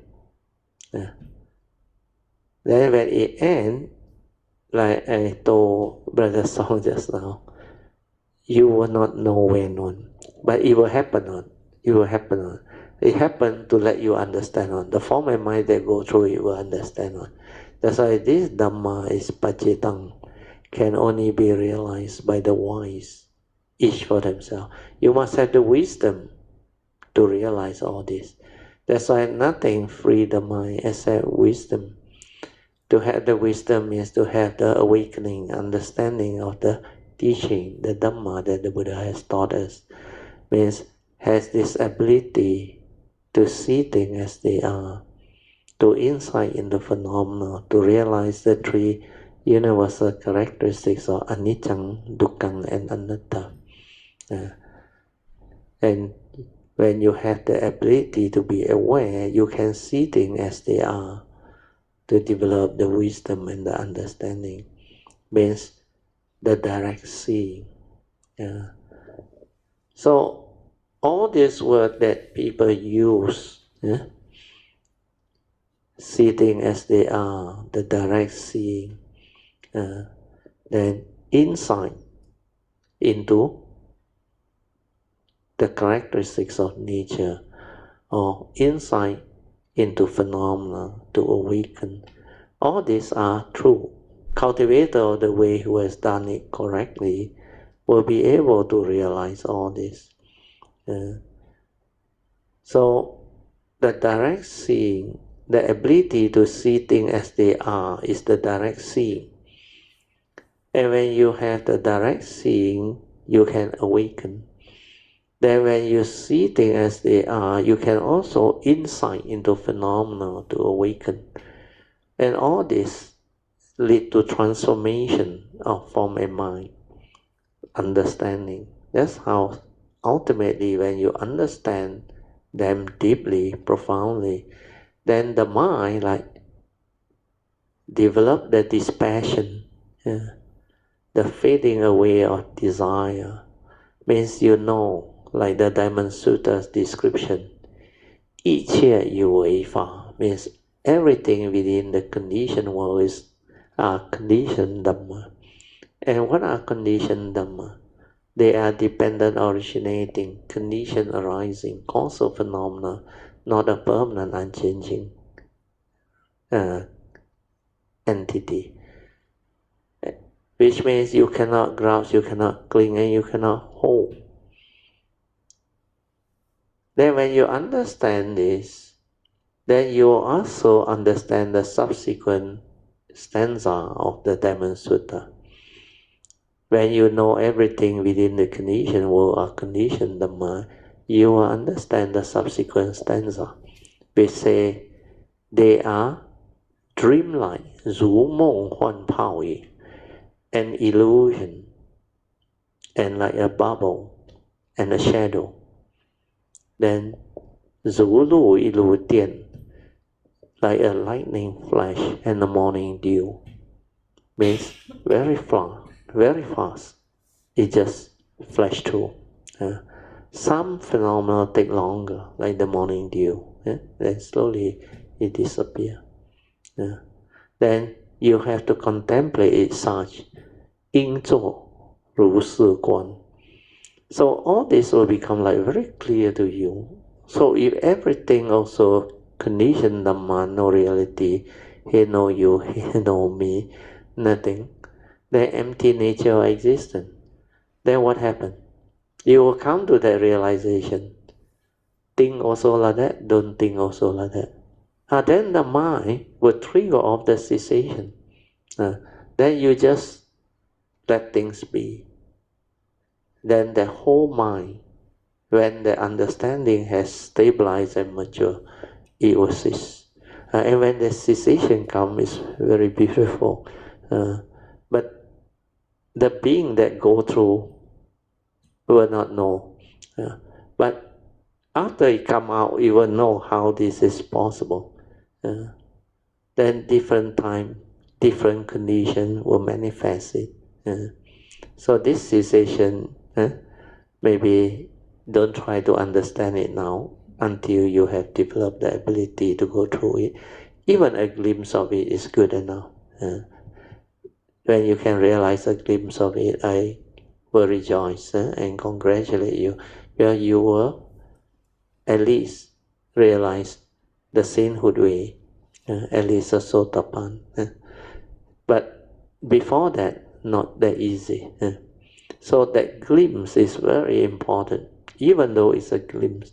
Speaker 1: Then when it ends, like I told Brother Song just now, you will not know when on, but it will happen on. It will happen on. It happened to let you understand on. The former mind that go through it will understand on. That's why this Dhamma is pacetang, can only be realized by the wise, each for themselves. You must have the wisdom to realize all this. That's why nothing free the mind except wisdom. To have the wisdom means to have the awakening, understanding of the teaching, the Dhamma that the Buddha has taught us. Means has this ability to see things as they are, to insight in the phenomena, to realize the three universal characteristics of anicca, dukkha, and anatta. And when you have the ability to be aware, you can see things as they are, to develop the wisdom and the understanding. Means the direct seeing. So all this word that people use, see things as they are, the direct seeing, then insight into the characteristics of nature, or insight into phenomena to awaken. All these are true. Cultivator of the way who has done it correctly will be able to realize all this. So the direct seeing, the ability to see things as they are is the direct seeing. And when you have the direct seeing, you can awaken. Then when you see things as they are, you can also insight into phenomena to awaken. And all this lead to transformation of form and mind, understanding. That's how ultimately when you understand them deeply, profoundly, then the mind develop the dispassion, the fading away of desire. Means you know, like the Dhamma Sutra's description, 一切有为法 means everything within the conditioned world is conditioned Dhamma. And what are conditioned Dhamma? They are dependent originating, condition arising, causal phenomena, not a permanent, unchanging entity. Which means you cannot grasp, you cannot cling, and you cannot hold. Then when you understand this, then you also understand the subsequent stanza of the Dhamma Sutta. When you know everything within the conditioned world or conditioned Dhamma, you will understand the subsequent stanza. We say they are dreamlike, 如梦幻泡影, an illusion, and like a bubble and a shadow. Then 如露亦如电, like a lightning flash and a morning dew. Means very fast. It just flash through. Some phenomena take longer, like the morning dew. Then slowly it disappears. Then you have to contemplate it such. 应作如是观. So all this will become like very clear to you. So if everything also conditioned Dhamma, no reality, he know you, he know me, nothing, the empty nature of existence, then what happened? You will come to that realization. Think also like that, don't think also like that. Then the mind will trigger off the cessation. Then you just let things be. Then the whole mind, when the understanding has stabilized and matured, it will cease. And when the cessation comes, it's very beautiful. But the being that go through will not know. But after it come out, it will know how this is possible. Then different time, different condition will manifest it. So this cessation, maybe don't try to understand it now until you have developed the ability to go through it. Even a glimpse of it is good enough. When you can realize a glimpse of it, I will rejoice and congratulate you. Well, you will at least realize the sainthood way, at least a sotapan. But before that, not that easy. So that glimpse is very important, even though it's a glimpse.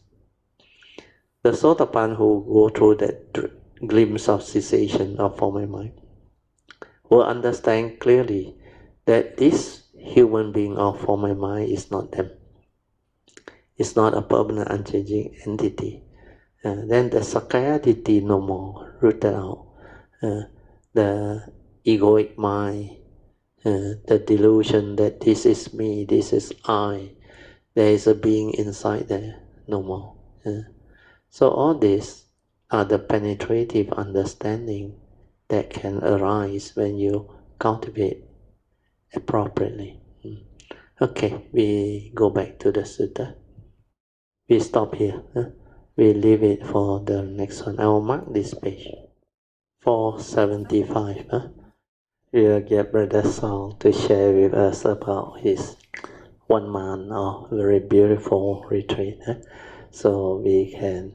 Speaker 1: The sotapan who go through that glimpse of cessation of form and mind will understand clearly that this human being of form and mind is not them. It's not a permanent, unchanging entity. Then the Sakaya Ditti no more, rooted out. The egoic mind, the delusion that this is me, this is I, there is a being inside there, no more. So all these are the penetrative understanding that can arise when you cultivate appropriately. Okay, we go back to the sutta. We stop here. We leave it for the next one. I will mark this page. 475. We'll get Brother Song to share with us about his 1 month of very beautiful retreat. So we can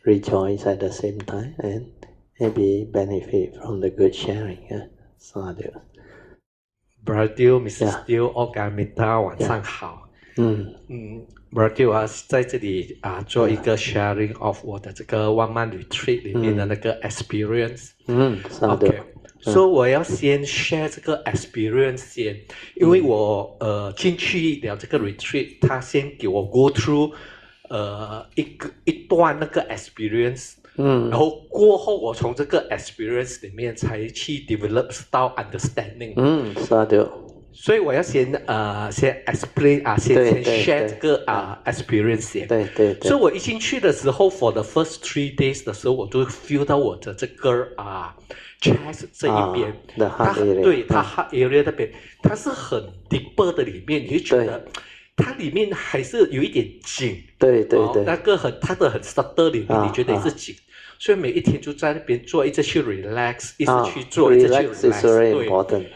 Speaker 1: rejoice at the same time and maybe benefit from the good sharing. Sadhu.
Speaker 2: Brother Mrs. Steele, 欧嘎米达，晚上好。Berarti 我在这里做一个 sharing of 我的这个1 month retreat 里面的那个 experience。OK， 所以我要先 share 这个 experience 先，因为我进去了这个 retreat， 他先给我 go through 一段那个 experience， 然后过后我从这个 experience 里面才去 develop style understanding。所以我要先explain 先 share 这个experience 先。所以我一进去的时候 ，for the first 3 days 的时候，我就 feel 到我的这个chest 这一边，它对它 heart area 那边，它是很 deeper 的里面，你就觉得它里面还是有一点紧。对，那个它的很 subtle 里面，你觉得也是紧。所以每一天就在那边做，一直去 relax， 一直去做，一直去 relax。对。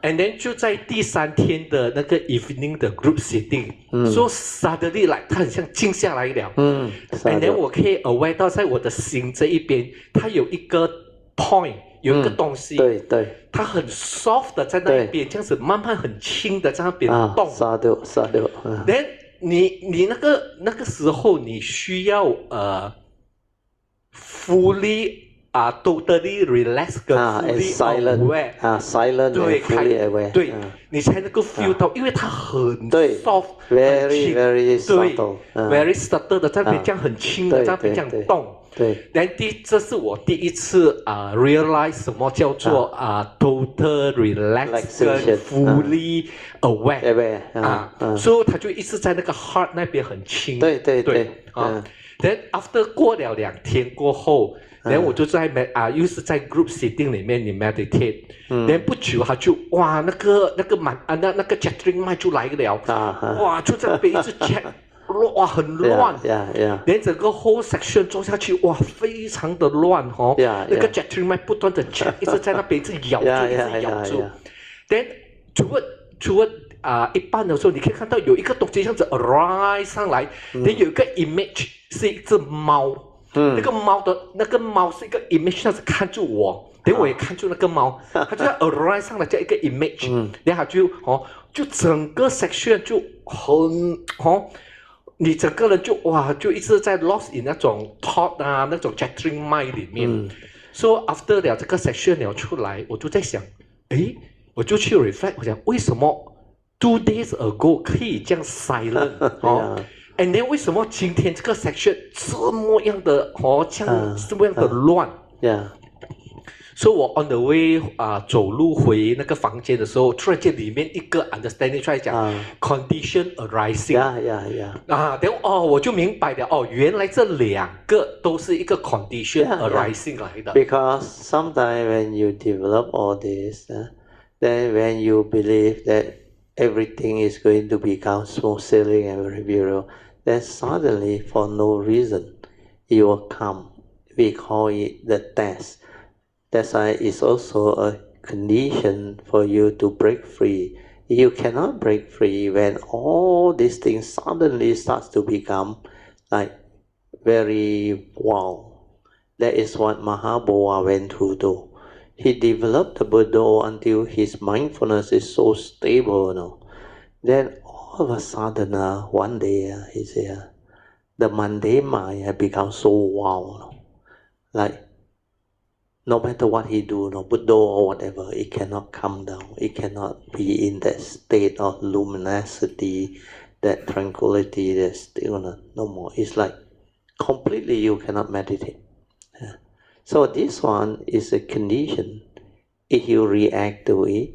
Speaker 2: And then 就在第3天的那个 evening 的 group sitting，so suddenly like 它很像静下来了。And then 我可以 aware 到在我的心这一边，它有一个 point， 有一个东西，它很 soft 的在那一边，这样子慢慢很轻的在那边动。Then 你那个时候你需要fully。totally relax 跟 fully aware，silent 对 fully aware， 对，你才能够 feel 到，因为它很 soft， 很轻，对 ，very subtle 的在那边这样很轻的在那边这样动。然后这是我第一次realize 什么叫做total relax 跟 fully aware，所以它就一直在那个 heart 那边很轻。对，then after 过了2天过后。然后我就在又是在 group sitting 里面你 meditate， 然后不久他就哇那个 chattering mind 就来了，哇就在那边一直 check， 哇很乱，连整个 whole section 做下去哇非常的乱那个 chattering mind 不断的 check， 一直在那边一直咬住一直咬住。then 除了一半的时候，你可以看到有一个东西这样子 arise 上来，有一个 image 是一只猫。那个猫是一个 image， 它是看住我，等我也看住那个猫，它就要 arise 上来叫一个 image， 然后它就整个 section 就很你整个人就一直在 lost in 那种 thought 那种 chattering mind 里面。So after 了这个 section 了出来，我就在想，我就去 reflect， 我想为什么 2 days ago 可以这样 silent And then 为什么今天这个 section 这么样的这么样的乱？So 我 on the way 走路回那个房间的时候，突然间里面一个 understanding 出来讲condition arising。等我就明白了原来这2个都是一个 condition arising 来的。
Speaker 1: Because sometimes when you develop all this, then when you believe that everything is going to become smooth sailing and very beautiful, then suddenly, for no reason, it will come. We call it the test. That's why it's also a condition for you to break free. You cannot break free when all these things suddenly starts to become like very wow. That is what Mahabodha went through though. He developed the Buddha until his mindfulness is so stable, Then all of a sudden, one day, he said, the mundane mind had become so wow, like no matter what he do, Buddha or whatever, it cannot come down. It cannot be in that state of luminosity, that tranquility, that stillness, no more. It's like completely you cannot meditate. So this one is a condition. If you react to it,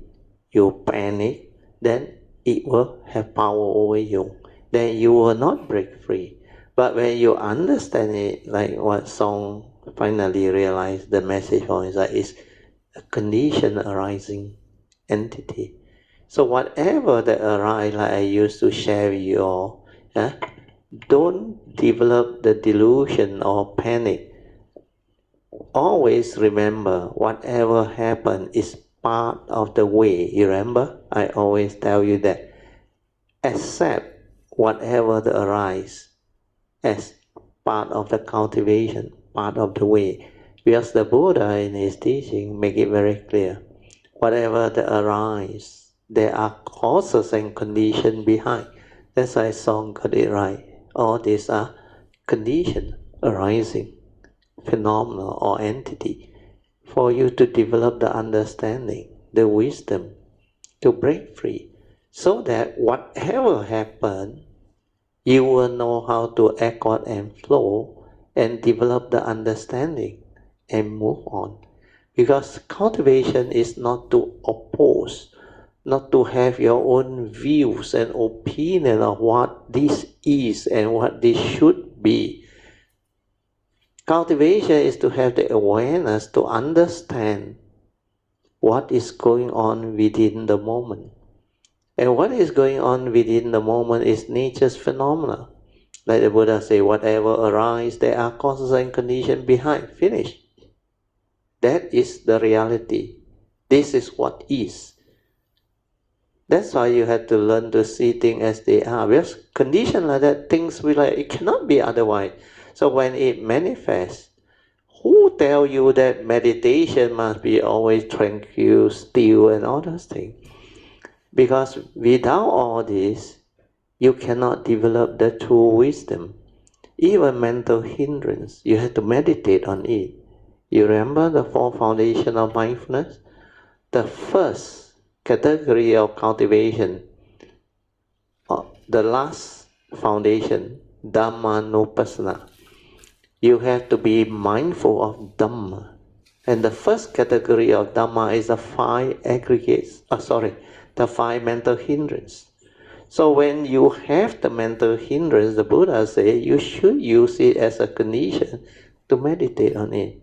Speaker 1: you panic, then it will have power over you. Then you will not break free. But when you understand it, like what Song finally realized, the message from is that it's a condition arising entity. So whatever that arises, like I used to share with you all, don't develop the delusion or panic. Always remember, whatever happens is part of the way. You remember? I always tell you that. Accept whatever that arises as part of the cultivation, part of the way. Because the Buddha in his teaching make it very clear. Whatever that arises, there are causes and conditions behind. That's why song got it right. All these are conditions arising, phenomena or entity, for you to develop the understanding, the wisdom, to break free, so that whatever happens, you will know how to accord and flow and develop the understanding and move on. Because cultivation is not to oppose, not to have your own views and opinion of what this is and what this should be. Cultivation is to have the awareness to understand what is going on within the moment. And what is going on within the moment is nature's phenomena. Like the Buddha say, whatever arises, there are causes and conditions behind. Finish. That is the reality. This is what is. That's why you have to learn to see things as they are. Because conditions like that, things we like, it cannot be otherwise. So when it manifests, who tell you that meditation must be always tranquil, still, and all those things? Because without all this, you cannot develop the true wisdom. Even mental hindrance, you have to meditate on it. You remember the 4 foundations of mindfulness? The first category of cultivation, the last foundation, Dhamma. You have to be mindful of Dhamma. And the first category of Dhamma is the 5 aggregates, the 5 mental hindrance. So when you have the mental hindrance, the Buddha says you should use it as a condition to meditate on it.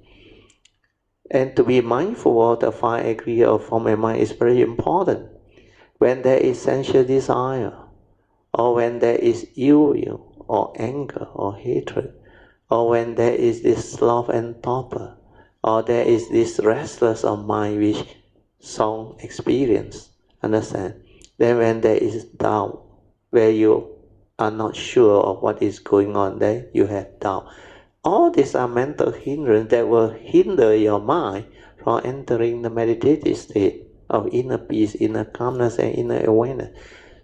Speaker 1: And to be mindful of the 5 aggregates of form and mind is very important. When there is sensual desire, or when there is ill will, or anger, or hatred, or when there is this sloth and torpor, or there is this restless of mind which some experience, understand? Then when there is doubt, where you are not sure of what is going on, then you have doubt. All these are mental hindrances that will hinder your mind from entering the meditative state of inner peace, inner calmness, and inner awareness.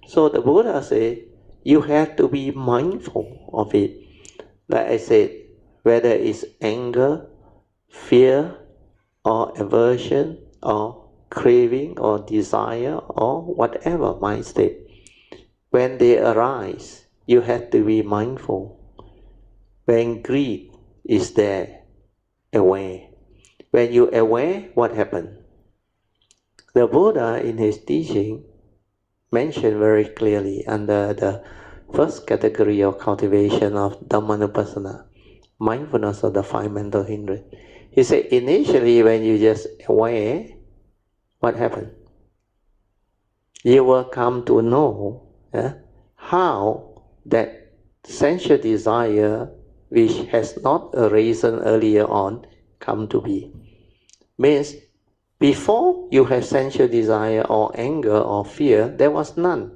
Speaker 1: So the Buddha said, you have to be mindful of it. Like I said, whether it's anger, fear, or aversion, or craving, or desire, or whatever mind state. When they arise, you have to be mindful. When greed is there, aware. When you aware, what happened? The Buddha in his teaching mentioned very clearly under the first category of cultivation of Dhammanupassana, mindfulness of the 5 mental hindrance. He said initially when you just aware, what happened? You will come to know how that sensual desire which has not arisen earlier on come to be. Means before you have sensual desire or anger or fear, there was none,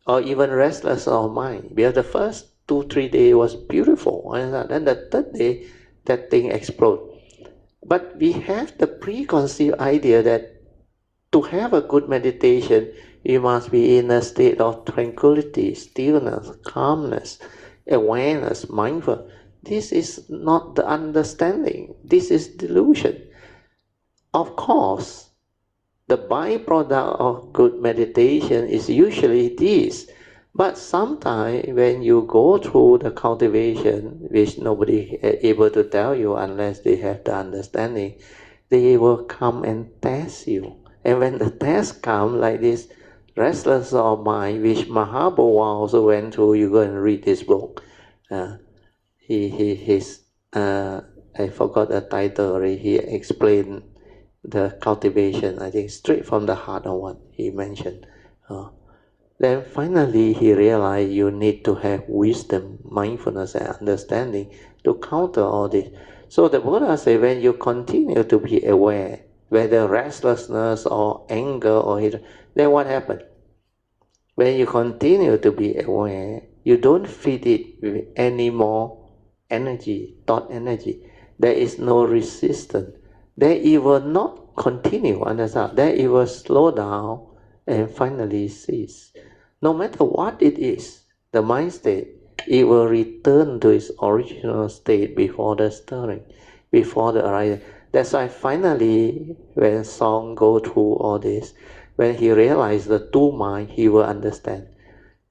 Speaker 1: or even restless of mind. Because the first 2-3 days was beautiful, and then the 3rd day that thing exploded. But we have the preconceived idea that to have a good meditation, you must be in a state of tranquility, stillness, calmness, awareness, mindful. This is not the understanding. This is delusion. Of course, the byproduct of good meditation is usually this. But sometimes when you go through the cultivation, which nobody is able to tell you unless they have the understanding, they will come and test you. And when the test comes like this, restless of mind, which Mahabodha also went through, you go and read this book. I forgot the title already. He explained the cultivation, I think, straight from the heart of what he mentioned. Then finally he realized you need to have wisdom, mindfulness, and understanding to counter all this. So the Buddha said, when you continue to be aware, whether restlessness or anger or hatred, then what happens? When you continue to be aware, you don't feed it with any more energy, thought energy. There is no resistance. Then it will not continue, understand? Then it will slow down and finally cease. No matter what it is, the mind state, it will return to its original state before the stirring, before the arising. That's why finally, when Song go through all this, when he realized the two mind, he will understand.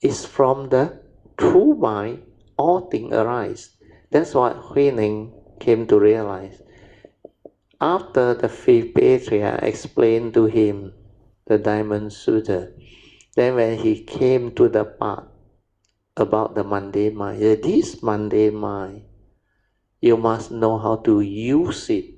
Speaker 1: It's from the true mind all things arise. That's what Huining came to realize. After the fifth patriarch explained to him the Dhamma Sutra, then when he came to the part about the mundane mind, this mundane mind, you must know how to use it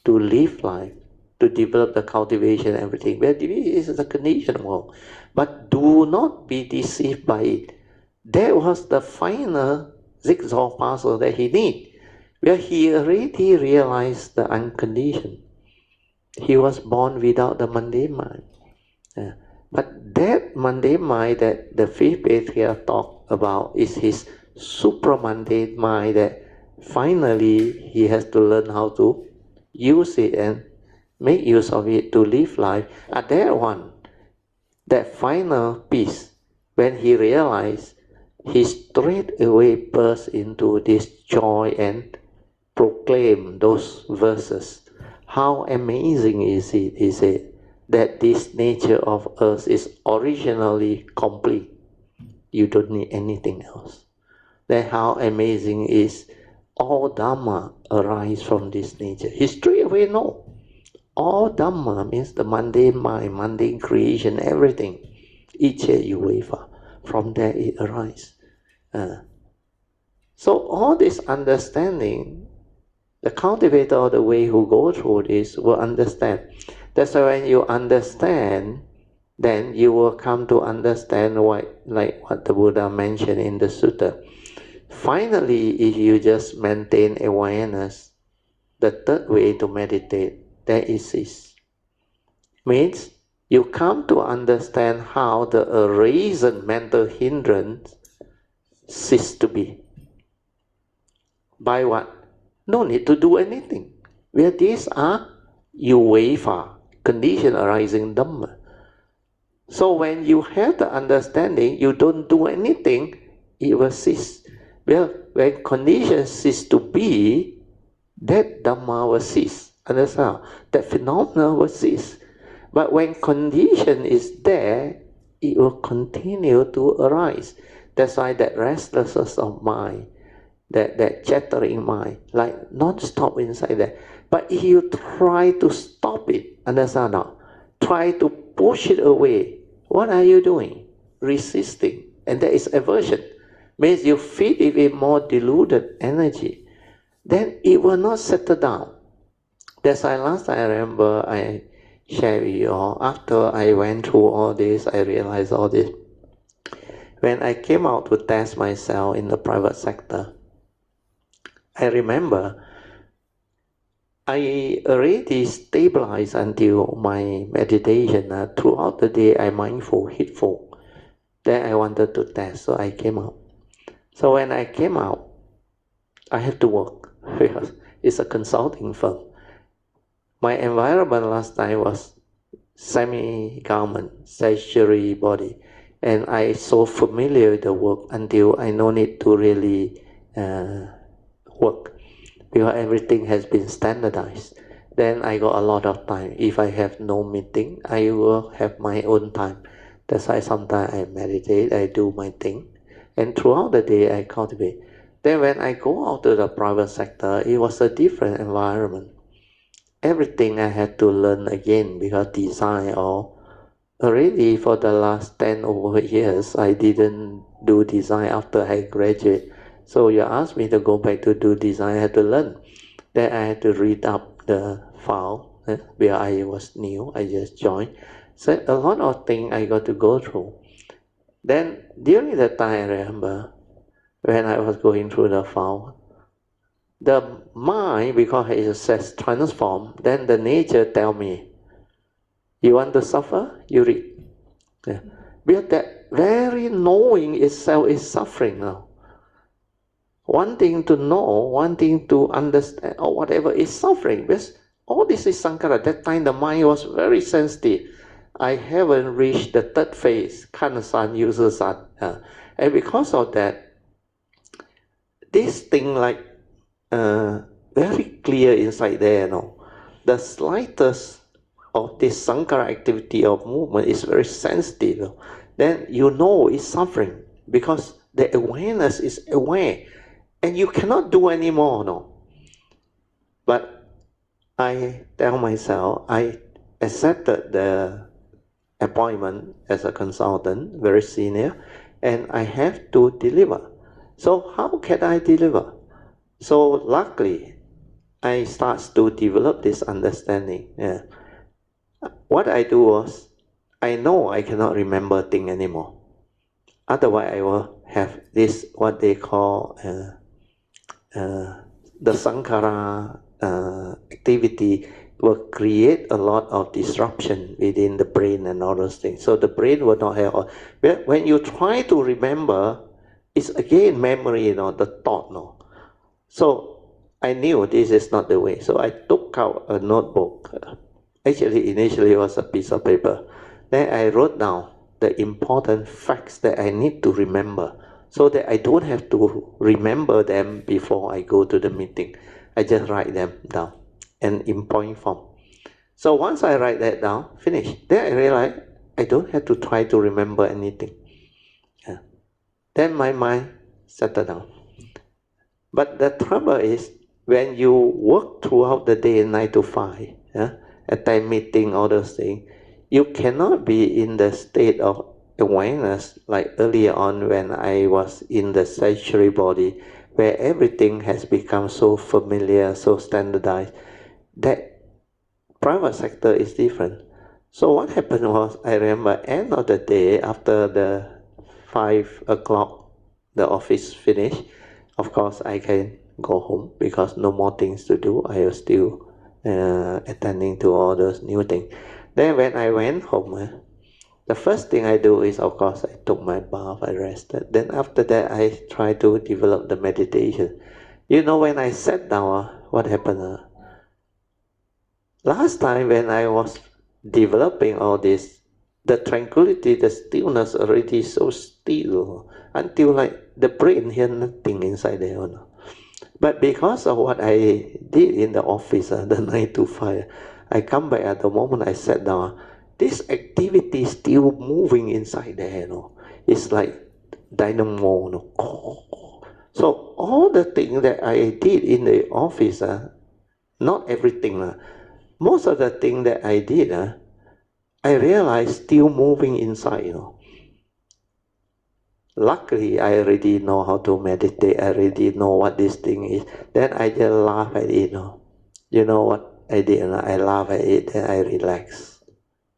Speaker 1: to live life, to develop the cultivation and everything. Well, this is the conditioned world. But do not be deceived by it. That was the final jigsaw puzzle that he needed. Where he already realized the unconditioned. He was born without the mundane mind. But that mundane mind that the fifth patriarch talked about is his supramundane mind that finally he has to learn how to use it and make use of it to live life. At that one, that final piece, when he realized, he straight away burst into this joy and proclaim those verses. How amazing is it, he said, that this nature of earth is originally complete. You don't need anything else. Then how amazing is all Dhamma arise from this nature. He straight away know. All Dhamma means the mundane mind, mundane creation, everything. Ichye yuvefa. From there it arises. So all this understanding, the cultivator of the way who go through this will understand. That's why when you understand, then you will come to understand like what the Buddha mentioned in the sutta. Finally, if you just maintain awareness, the third way to meditate, that is this. Means you come to understand how the arisen mental hindrance cease to be. By what? No need to do anything. Where these are yuvefa, condition arising Dhamma. So when you have the understanding, you don't do anything, it will cease. Well, when conditions cease to be, that Dhamma will cease. Understand? That phenomena will cease. But when condition is there, it will continue to arise. That's why that restlessness of mind, that chattering mind, like non-stop inside there. But if you try to stop it, understand now? Try to push it away. What are you doing? Resisting. And that is aversion. Means you feed it with more diluted energy. Then it will not settle down. That's why last time I remember I shared with you all. After I went through all this, I realized all this. When I came out to test myself in the private sector, I remember I already stabilized until my meditation. Throughout the day, I mindful, heedful. Then I wanted to test, so I came out. So when I came out, I had to work because it's a consulting firm. My environment last time was semi-government, statutory body, and I so familiar with the work until I no need to really work because everything has been standardized. Then I got a lot of time. If I have no meeting, I will have my own time. That's why sometimes I meditate, I do my thing, and throughout the day I cultivate. Then when I go out to the private sector, it was a different environment. Everything I had to learn again because design or already for the last 10 over years, I didn't do design after I graduated. So you asked me to go back to do design, I had to learn. Then I had to read up the file where I was new, I just joined. So a lot of things I got to go through. Then during that time, I remember when I was going through the file, the mind, because it says transform, then the nature tell me, you want to suffer? You read. Yeah. Because that very knowing itself is suffering now. Wanting to know, wanting to understand, or whatever is suffering. Because all this is sankhara. That time the mind was very sensitive. I haven't reached the third phase, kan san, user san. And because of that, this thing like very clear inside there, the slightest of this sankara activity of movement is very sensitive. Then you know it's suffering because the awareness is aware and you cannot do anymore. But I tell myself, I accepted the appointment as a consultant, very senior, and I have to deliver. So how can I deliver? So luckily, I start to develop this understanding. Yeah. What I do was, I know I cannot remember things anymore. Otherwise, I will have this, what they call the Sankara activity will create a lot of disruption within the brain and all those things. So the brain will not have. When you try to remember, it's again memory, the thought. So I knew this is not the way. So I took out a notebook. Actually, initially it was a piece of paper. Then I wrote down the important facts that I need to remember, so that I don't have to remember them before I go to the meeting. I just write them down and in point form. So once I write that down, finish. Then I realize I don't have to try to remember anything. Yeah. Then my mind settled down. But the trouble is, when you work throughout the day 9 to 5, attend meeting, all those things, you cannot be in the state of awareness like earlier on when I was in the sanctuary body, where everything has become so familiar, so standardized. That private sector is different. So what happened was, I remember end of the day, after the 5 o'clock, the office finished, of course I can go home because no more things to do. I was still attending to all those new things. Then when I went home, the first thing I do is, of course, I took my bath, I rested. Then after that, I try to develop the meditation. When I sat down, what happened? Last time when I was developing all this, the tranquility, the stillness already so still, until like the brain hear nothing inside there. But because of what I did in the office, the 9 to 5, I come back at the moment I sat down, this activity is still moving inside there. It's like dynamo. So all the things that I did in the office, not everything, most of the things that I did, I realized still moving inside. Luckily, I already know how to meditate. I already know what this thing is. Then I just laugh at it. You know what I did? I laugh at it, then I relax,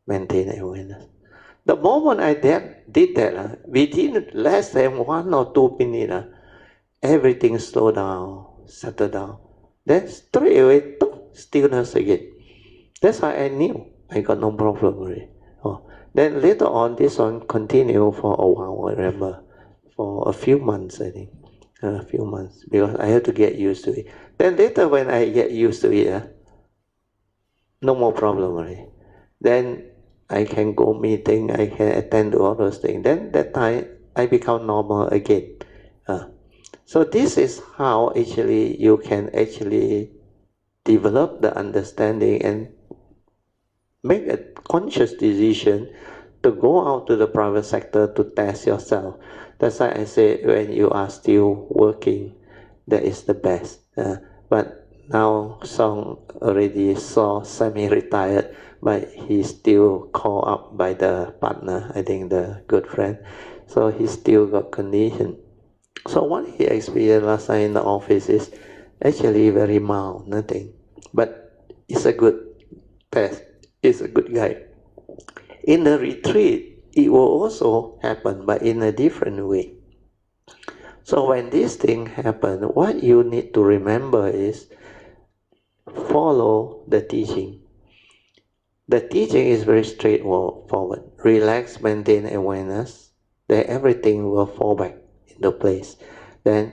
Speaker 1: maintain awareness. The moment I did that, within less than 1 or 2 minutes, everything slowed down, settled down. Then straight away, stillness again. That's how I knew I got no problem really. Then later on, this one continued for a while, I remember, for a few months, I think. A few months, because I had to get used to it. Then later when I get used to it, no more problem really. Then I can go meeting, I can attend to all those things. Then that time, I become normal again. So this is how actually you can actually develop the understanding and make a conscious decision to go out to the private sector to test yourself. That's why I say when you are still working, that is the best. But now Song already saw semi-retired, but he's still called up by the partner, I think the good friend. So he still got condition. So what he experienced last time in the office is actually very mild, nothing. But it's a good test. It's a good guy. In the retreat, it will also happen, but in a different way. So when this thing happens, what you need to remember is follow the teaching. The teaching is very straightforward. Relax, maintain awareness, then everything will fall back into place. Then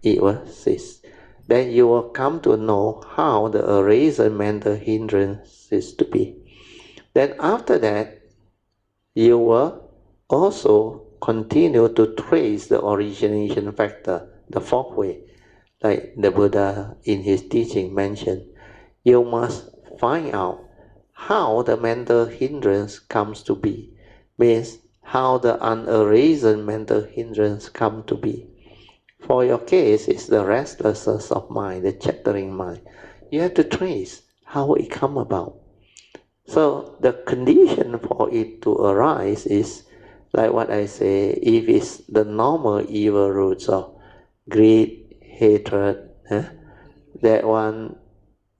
Speaker 1: it will cease. Then you will come to know how the eraser mental hindrance is to be. Then after that, you will also continue to trace the origination factor, the fourth way, like the Buddha in his teaching mentioned, you must find out how the mental hindrance comes to be, means how the unarisen mental hindrance come to be. For your case, it's the restlessness of mind, the chattering mind. You have to trace how it come about. So the condition for it to arise is, like what I say, if it's the normal evil roots of greed, hatred, that one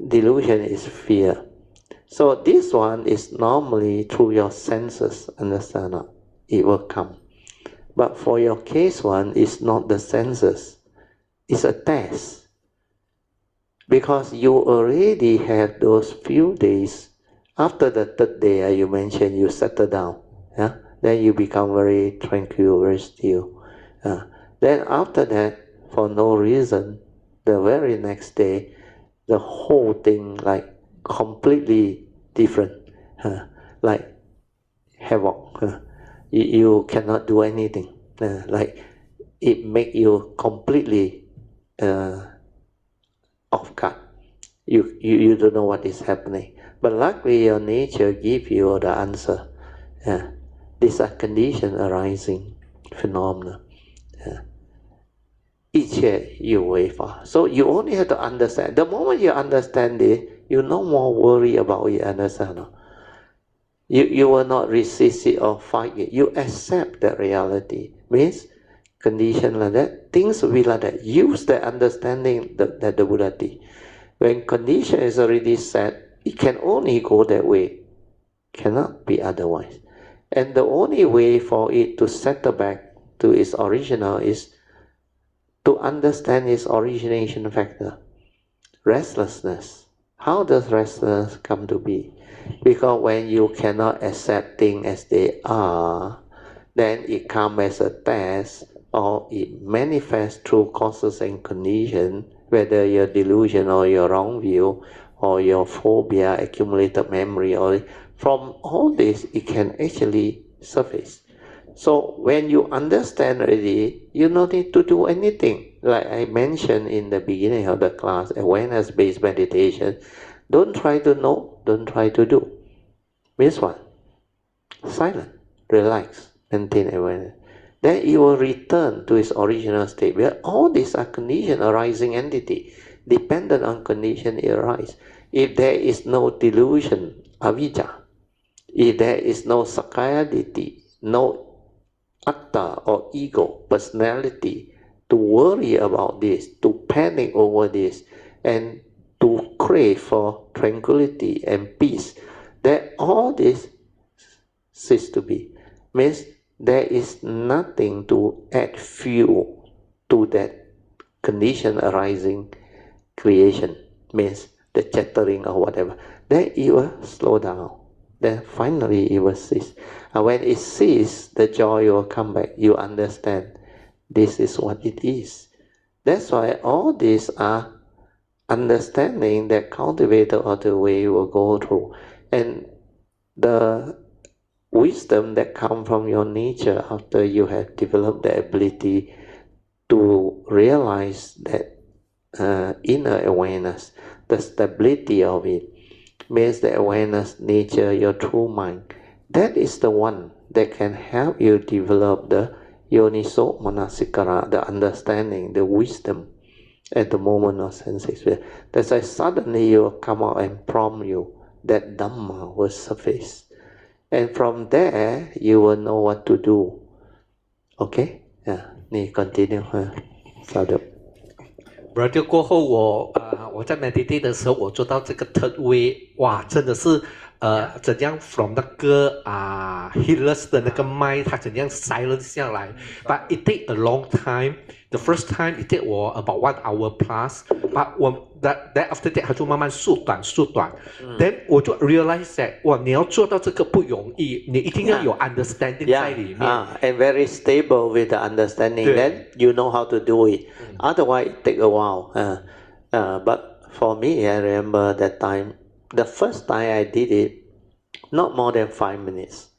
Speaker 1: delusion is fear. So this one is normally through your senses, understand? It will come. But for your case one, it's not the senses. It's a test. Because you already have those few days. After the third day, you mentioned you settle down. Then you become very tranquil, very still. Then after that, for no reason, the very next day, the whole thing like completely different. Like havoc. You cannot do anything. Like it make you completely off guard. You don't know what is happening. But luckily your nature give you the answer. These are condition arising phenomena. 一切有为法. So you only have to understand. The moment you understand it, you no more worry about it, understand? You will not resist it or fight it. You accept that reality. Means condition like that, things will be like that. Use the understanding that the Buddha did. When condition is already set, it can only go that way. Cannot be otherwise. And the only way for it to settle back to its original is to understand its origination factor. Restlessness. How does restlessness come to be? Because when you cannot accept things as they are, then it comes as a test, or it manifests through causes and conditions, whether your delusion or your wrong view, or your phobia, accumulated memory, or from all this, it can actually surface. So when you understand already, you don't need to do anything. Like I mentioned in the beginning of the class, awareness-based meditation, don't try to know, don't try to do. Means what? Silent, relax, maintain awareness. Then it will return to its original state, where all these are condition arising entity. Dependent on condition, it arises. If there is no delusion, avijja, if there is no sakayaditi, no atta or ego, personality, to worry about this, to panic over this, and to crave for tranquility and peace, that all this cease to be. Means there is nothing to add fuel to that condition arising creation. Means the chattering or whatever. Then it will slow down. Then finally it will cease. And when it ceases, the joy will come back. You understand this is what it is. That's why all these are understanding that cultivated of the way will go through. And the wisdom that comes from your nature after you have developed the ability to realize that inner awareness, the stability of it, means the awareness, nature, your true mind. That is the one that can help you develop the yoniso manasikara, the understanding, the wisdom at the moment of sense experience. That's why suddenly you will come out and prompt you, that Dhamma will surface. And from there, you will know what to do. Okay? Yeah. 你 continue. 稍等。
Speaker 2: Brother 过后我在 meditate 的时候，我做到这个 third way， 哇，真的是怎样 from 那个heedless 的那个 mind， 它怎样 silent 下来。But it take a long time. The first time it take 我 about 1 hour plus. But then after that 它就慢慢缩短。Then 我就 realize that 哇，你要做到这个不容易，你一定要有 understanding 在里面。
Speaker 1: And very stable with the understanding. Then you know how to do it. Otherwise it take a while. But for me, I remember that time, the first time I did it, not more than 5 minutes.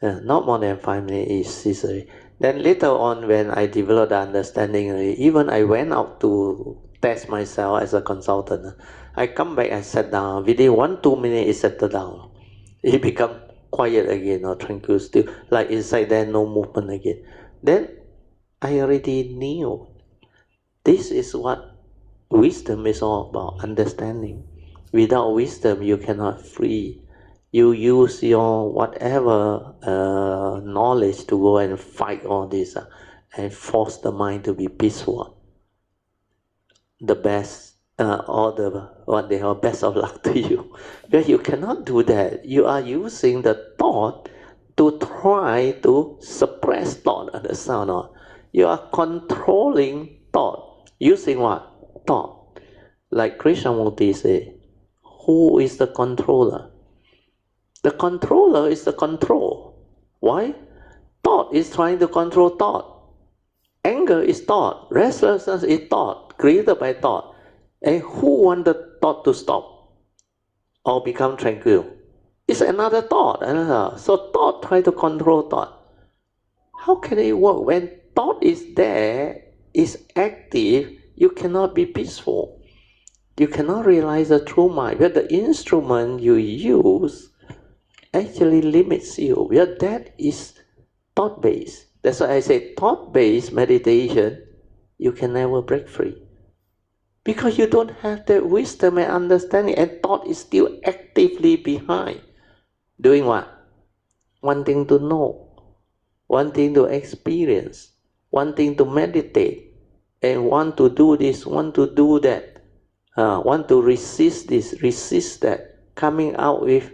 Speaker 1: Not more than 5 minutes is necessary. Then later on, when I developed the understanding, even I went out to test myself as a consultant. I come back, I sat down. Within 1-2 minutes, it settled down. It become quiet again or tranquil still, like inside there, no movement again. Then I already knew this is what wisdom is all about, understanding. Without wisdom, you cannot free. You use your whatever knowledge to go and fight all this and force the mind to be peaceful. The best, what they call best of luck to you. Because you cannot do that. You are using the thought to try to suppress thought, understand or not? You are controlling thought. Using what? Thought. Like Krishnamurti say, who is the controller? The controller is the control. Why? Thought is trying to control thought. Anger is thought. Restlessness is thought, created by thought. And who wants the thought to stop or become tranquil? It's another thought. So thought tries to control thought. How can it work? When thought is there, is active, you cannot be peaceful. You cannot realize the true mind. But the instrument you use actually limits you. Because that is thought-based. That's why I say thought-based meditation, you can never break free. Because you don't have that wisdom and understanding, and thought is still actively behind. Doing what? Wanting to know, wanting to experience, wanting to meditate, and want to do this, want to do that, want to resist this, resist that, coming out with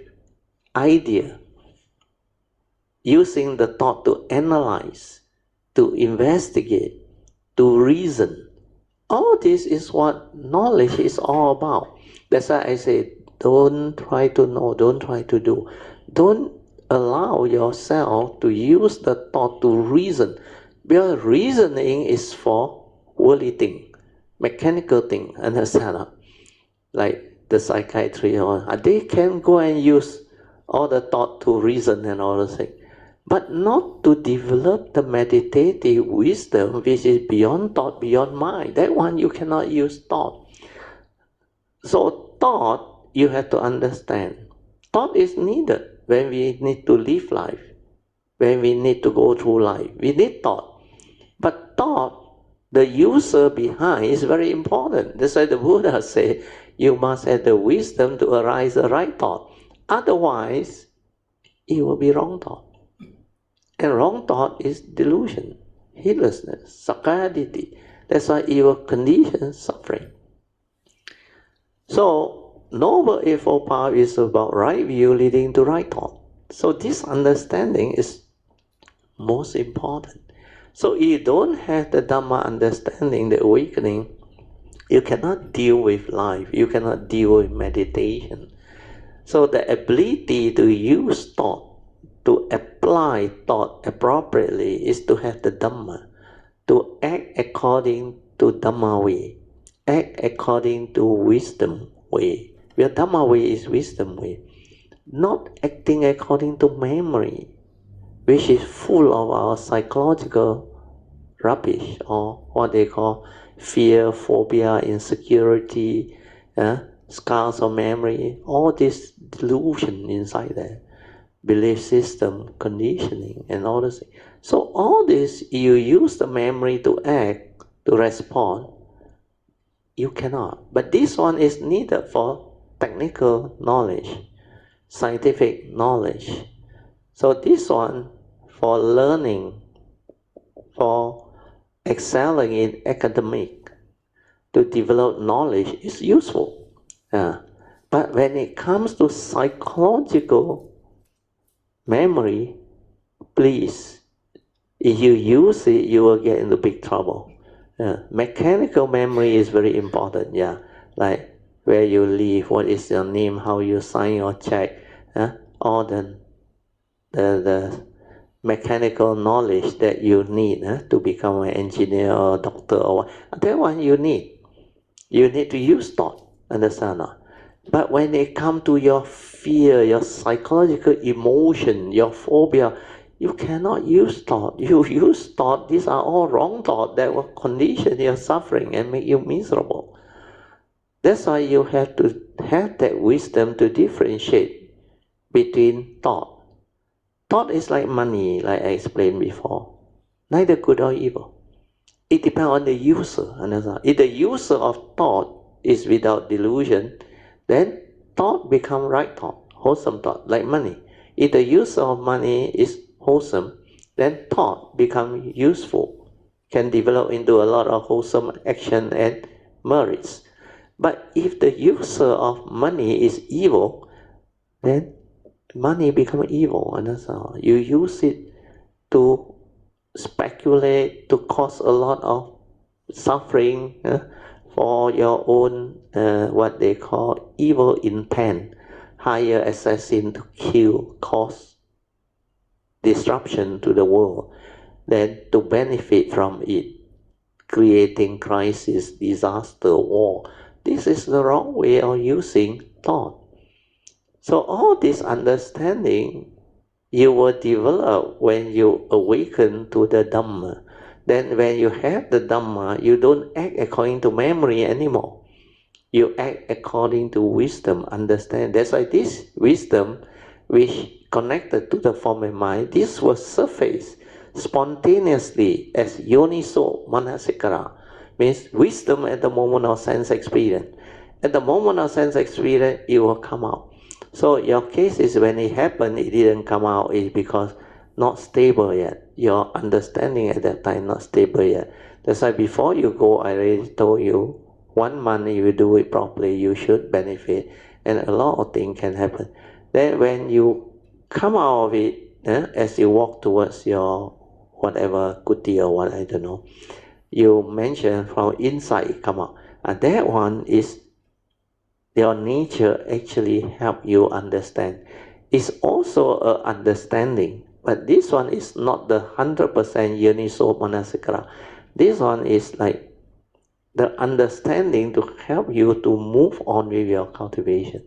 Speaker 1: idea, using the thought to analyze, to investigate, to reason. All this is what knowledge is all about. That's why I say, don't try to know, don't try to do. Don't allow yourself to use the thought to reason. Because reasoning is for worldly thing, mechanical thing, understand? Like the psychiatry, they can go and use all the thought to reason and all the things. But not to develop the meditative wisdom which is beyond thought, beyond mind. That one you cannot use thought. So thought, you have to understand. Thought is needed when we need to live life, when we need to go through life. We need thought. But thought, the user behind is very important. That's why the Buddha said, you must have the wisdom to arise the right thought. Otherwise, it will be wrong thought. And wrong thought is delusion, heedlessness, sakkayaditthi. That's why evil conditions, suffering. So, Noble Eightfold Path is about right view leading to right thought. So this understanding is most important. So if you don't have the Dhamma understanding, the awakening, you cannot deal with life, you cannot deal with meditation. So the ability to use thought, to apply thought appropriately, is to have the Dhamma, to act according to Dhamma way, act according to wisdom way. Where Dhamma way is wisdom way. Not acting according to memory, which is full of our psychological rubbish, or what they call fear, phobia, insecurity, scars of memory, all this delusion inside there. Belief system, conditioning, and all this. So all this, you use the memory to act, to respond, you cannot. But this one is needed for technical knowledge, scientific knowledge. So this one, for learning, for excelling in academic, to develop knowledge is useful. But when it comes to psychological memory, please, if you use it, you will get into big trouble. Mechanical memory is very important, like where you live, what is your name, how you sign your check, all the mechanical knowledge that you need to become an engineer or a doctor, or that one you need. You need to use thought, understand? But when it comes to your fear, your psychological emotion, your phobia, You cannot use thought. You use thought, these are all wrong thoughts that will condition your suffering and make you miserable. That's why you have to have that wisdom to differentiate between thought. Thought is like money, like I explained before. Neither good or evil. It depends on the user. If the user of thought is without delusion, then thought become right thought, wholesome thought, like money. If the user of money is wholesome, then thought become useful, can develop into a lot of wholesome action and merits. But if the user of money is evil, then money become evil. You use it to speculate, to cause a lot of suffering for your own, what they call evil intent, higher assassin to kill, cause disruption to the world, than to benefit from it, creating crisis, disaster, war. This is the wrong way of using thought. So all this understanding you will develop when you awaken to the Dhamma. Then when you have the Dhamma, you don't act according to memory anymore. You act according to wisdom, understand. That's why this wisdom, which connected to the form of mind, this will surface spontaneously as yoniso manasikara, means wisdom at the moment of sense experience. At the moment of sense experience, it will come out. So your case is when it happened, it didn't come out, is because not stable yet. Your understanding at that time not stable yet. That's why before you go, I already told you, 1 month if you do it properly, you should benefit, and a lot of things can happen. Then when you come out of it, as you walk towards your whatever kuti or what, I don't know, you mention from inside it come out, and that one is your nature actually help you understand. It's also an understanding, but this one is not the 100% yoniso manasikara. This one is like the understanding to help you to move on with your cultivation.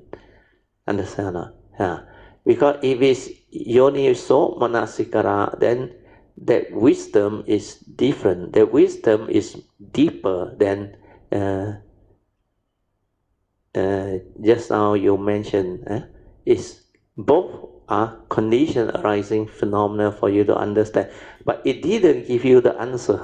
Speaker 1: Understand? Yeah. Because if it's yoniso manasikara, then that wisdom is different. The wisdom is deeper than just now you mentioned. Is both are condition arising phenomena for you to understand, but it didn't give you the answer.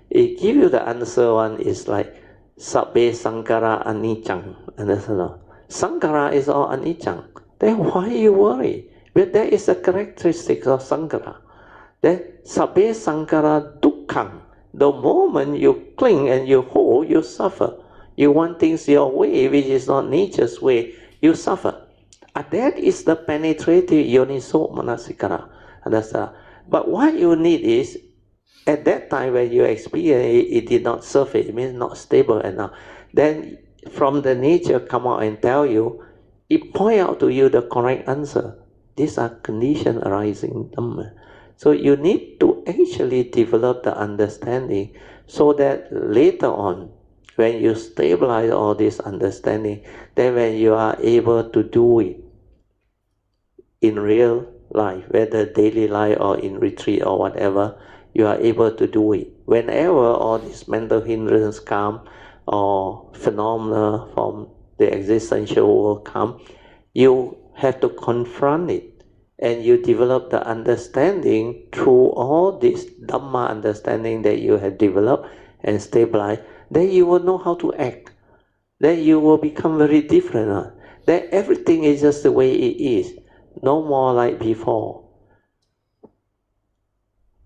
Speaker 1: It give you the answer. One is like sabbe sankara anicang. Understand? Sankara is all anicang. Then why you worry? But that is a characteristic of sankara. Then sabbe sankara dukkhang. The moment you cling and you hold, you suffer. You want things your way, which is not nature's way, you suffer. And that is the penetrative yoniso manasikara. Understand? But what you need is, at that time when you experience it, it did not surface, it means not stable enough. Then from the nature come out and tell you, it point out to you the correct answer. These are conditions arising Dhamma. So you need to actually develop the understanding so that later on, when you stabilize all this understanding, then when you are able to do it in real life, whether daily life or in retreat or whatever, you are able to do it. Whenever all these mental hindrances come or phenomena from the existential world come, you have to confront it, and you develop the understanding through all this Dhamma understanding that you have developed and stabilized. Then you will know how to act. Then you will become very different. Then everything is just the way it is. No more like before.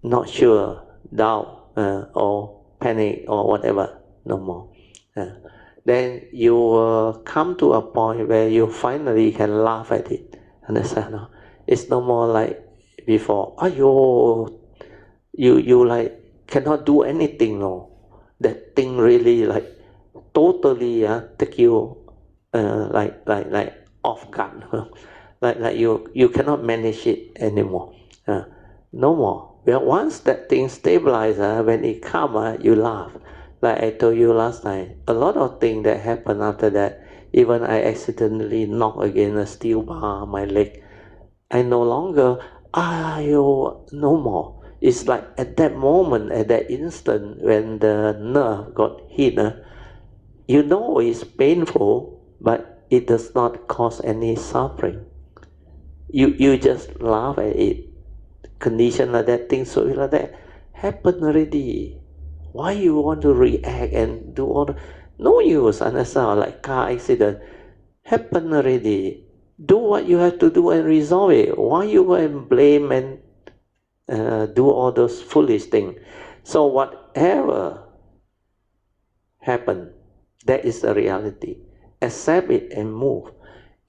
Speaker 1: Not sure, doubt, or panic or whatever. No more. Then you will come to a point where you finally can laugh at it. Understand? It's no more like before. Ayo, you like cannot do anything. No. That thing really like totally take you like off guard. like you cannot manage it anymore. No more. But once that thing stabilizes, when it comes, you laugh. Like I told you last time, a lot of things that happen after that, even I accidentally knock against a steel bar on my leg, I no longer, are you no more? It's like at that moment, at that instant when the nerve got hit, you know it's painful, but it does not cause any suffering. You just laugh at it. Condition like that, things like that happen already. Why you want to react and do all the... No use, understand? Like car accident happen already. Do what you have to do and resolve it. Why you go and blame and do all those foolish things? So whatever happen, that is the reality. Accept it and move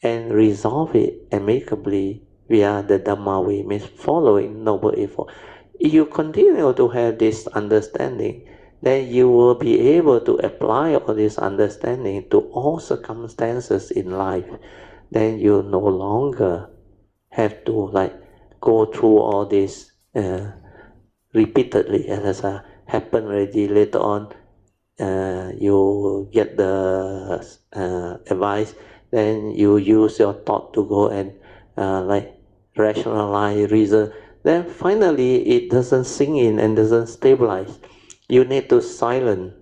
Speaker 1: and resolve it amicably via the Dhamma way, means following Noble Eightfold. If you continue to have this understanding, then you will be able to apply all this understanding to all circumstances in life. Then you no longer have to like go through all this repeatedly, as happened already. Later on, you get the advice, then you use your thought to go and like rationalize, reason. Then finally it doesn't sink in and doesn't stabilize. You need to silence.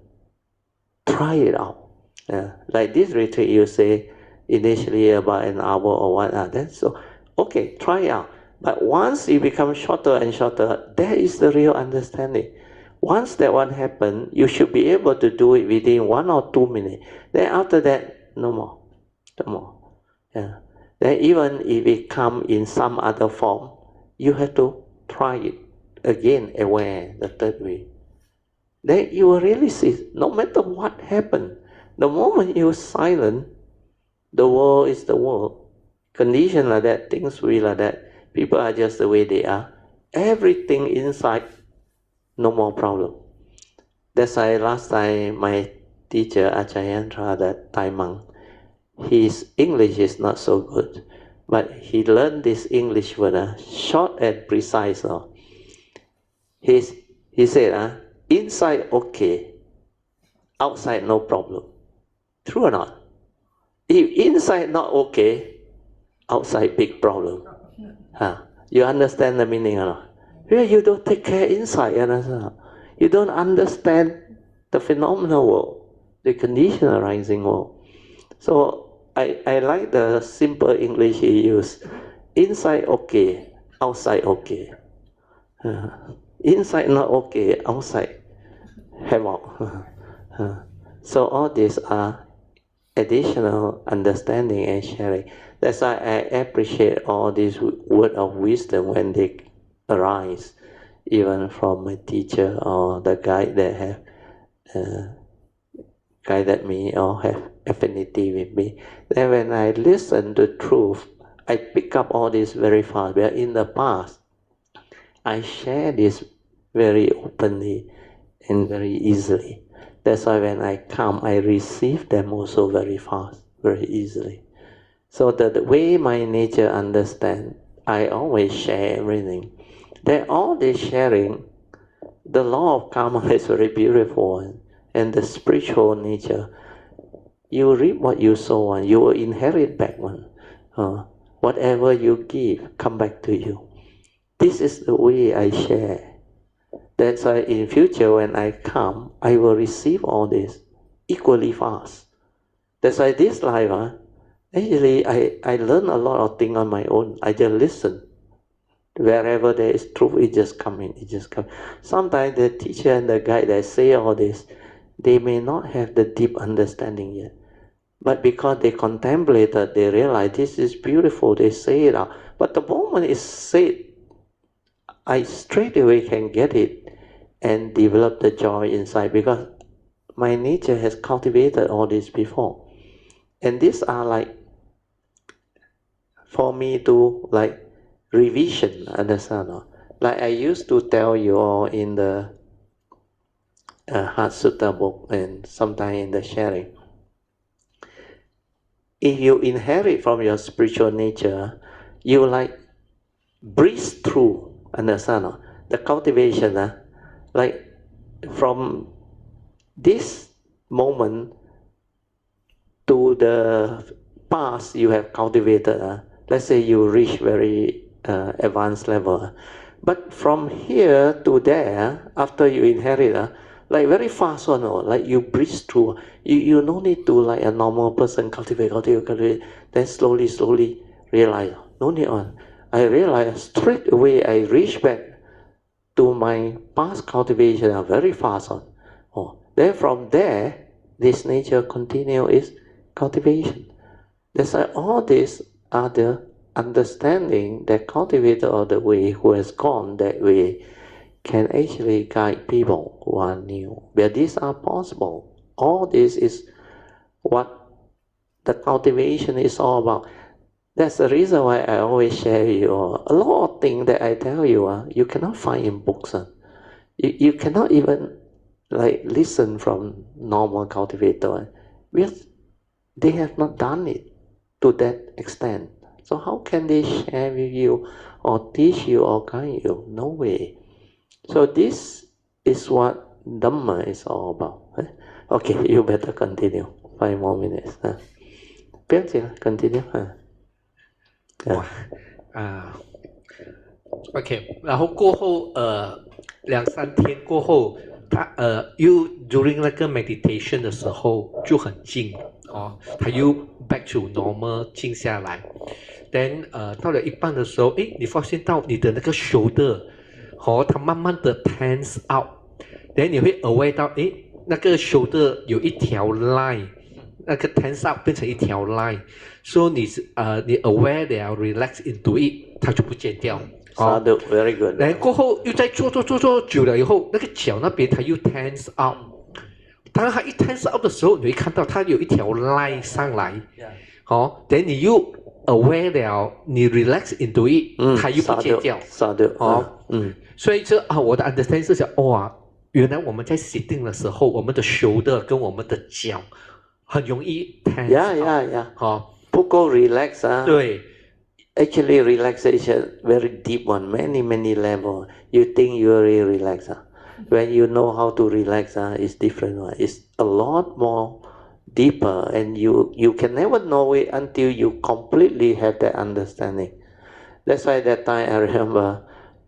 Speaker 1: Try it out. Like this retreat, you say initially about an hour or what. That's so okay. Try it out. But once it becomes shorter and shorter, that is the real understanding. Once that one happens, you should be able to do it within 1 or 2 minutes. Then after that, no more, no more. Then even if it comes in some other form, you have to try it again, aware, the third way. Then you will really see, no matter what happened, the moment you're silent, the world is the world. Condition like that, things will be like that. People are just the way they are. Everything inside, no more problem. That's why last time my teacher, Acharyantra, that Thai monk, his English is not so good, but he learned this English word, short and precise. He said, inside okay, outside no problem. True or not? If inside not okay, outside big problem. You understand the meaning or not? Where you don't take care inside, you don't understand the phenomenal world, the condition arising world. So I like the simple English he used. Inside okay, outside okay. Inside not okay, outside havoc. So all these are additional understanding and sharing. That's why I appreciate all these words of wisdom when they arise, even from my teacher or the guide that have guided me or have affinity with me. Then when I listen to truth, I pick up all this very fast. Where in the past, I share this very openly and very easily. That's why when I come, I receive them also very fast, very easily. So the way my nature understands, I always share everything. Then all this sharing, the law of karma is very beautiful, and the spiritual nature, you reap what you sow, and you will inherit back one. Whatever you give, come back to you. This is the way I share. That's why in future when I come, I will receive all this equally fast. That's why this life, actually I learn a lot of things on my own. I just listen. Wherever there is truth, it just comes in, it just comes. Sometimes the teacher and the guide that say all this, they may not have the deep understanding yet. But because they contemplated, they realize this is beautiful, they say it out. But the moment it's said, I straight away can get it and develop the joy inside, because my nature has cultivated all this before. And these are like, for me to like revision, understand? Like I used to tell you all in the Heart Sutta book and sometimes in the sharing. If you inherit from your spiritual nature, you like breeze through, understand? The cultivation, like from this moment to the past you have cultivated. Let's say you reach very advanced level. But from here to there, after you inherit, like very fast one, like you breeze through. You no need to like a normal person cultivate, then slowly realize, no need on. I realize straight away I reach back to my past cultivation very fast on. Then from there, this nature continue its cultivation. That's why all these are the understanding that cultivator of the way who has gone that way can actually guide people who are new. But these are possible. All this is what the cultivation is all about. That's the reason why I always share with you a lot of things that I tell you, you cannot find in books. You cannot even like listen from normal cultivator. They have not done it to that extent. So how can they share with you or teach you or guide you? No way. So this is what Dhamma is all about. Okay, you better continue. 5 more minutes. 不要紧 continue.
Speaker 2: OK， 然后过后2-3天过后，他又 during 那个 meditation 的时候就很静他又 back to normal 静下来。Then 到了一半的时候，你发现到你的那个 shoulder 它慢慢的 tense out， then 你会 aware 到那个 shoulder 有一条 line， 那个 tense out 变成一条 line， 所以你aware 了 relax into it， 它就不见掉。
Speaker 1: Very good.
Speaker 2: 然后过后又再做久了以后，那个脚那边它又 tense out。当它一 tense out 的时候，你会看到它有一条 line 上来。then 你又 aware 了，你 relax into it， 它又不见掉。所以我的 understanding 是讲，原来我们在 sitting 的时候，我们的 shoulder 跟我们的脚很容易 tense out。
Speaker 1: 不够 relax
Speaker 2: 对。
Speaker 1: Actually, relaxation very deep one, many level. You think you are really relaxed. When you know how to relax, it's different one. It's a lot more deeper, and you can never know it until you completely have that understanding. That's why that time I remember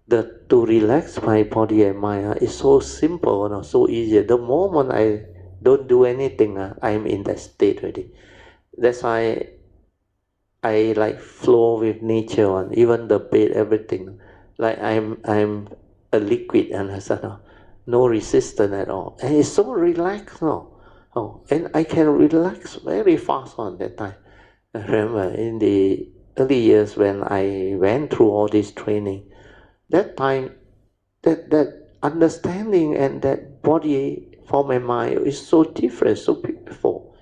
Speaker 1: to relax my body and mind is so simple, so easy. The moment I don't do anything, I'm in that state already. That's why I like flow with nature, even the bed, everything. Like I'm a liquid, understand? No resistance at all, and it's so relaxed now. And I can relax very fast on that time. I remember in the early years when I went through all this training, that time, that understanding and that body form and mind is so different, so beautiful.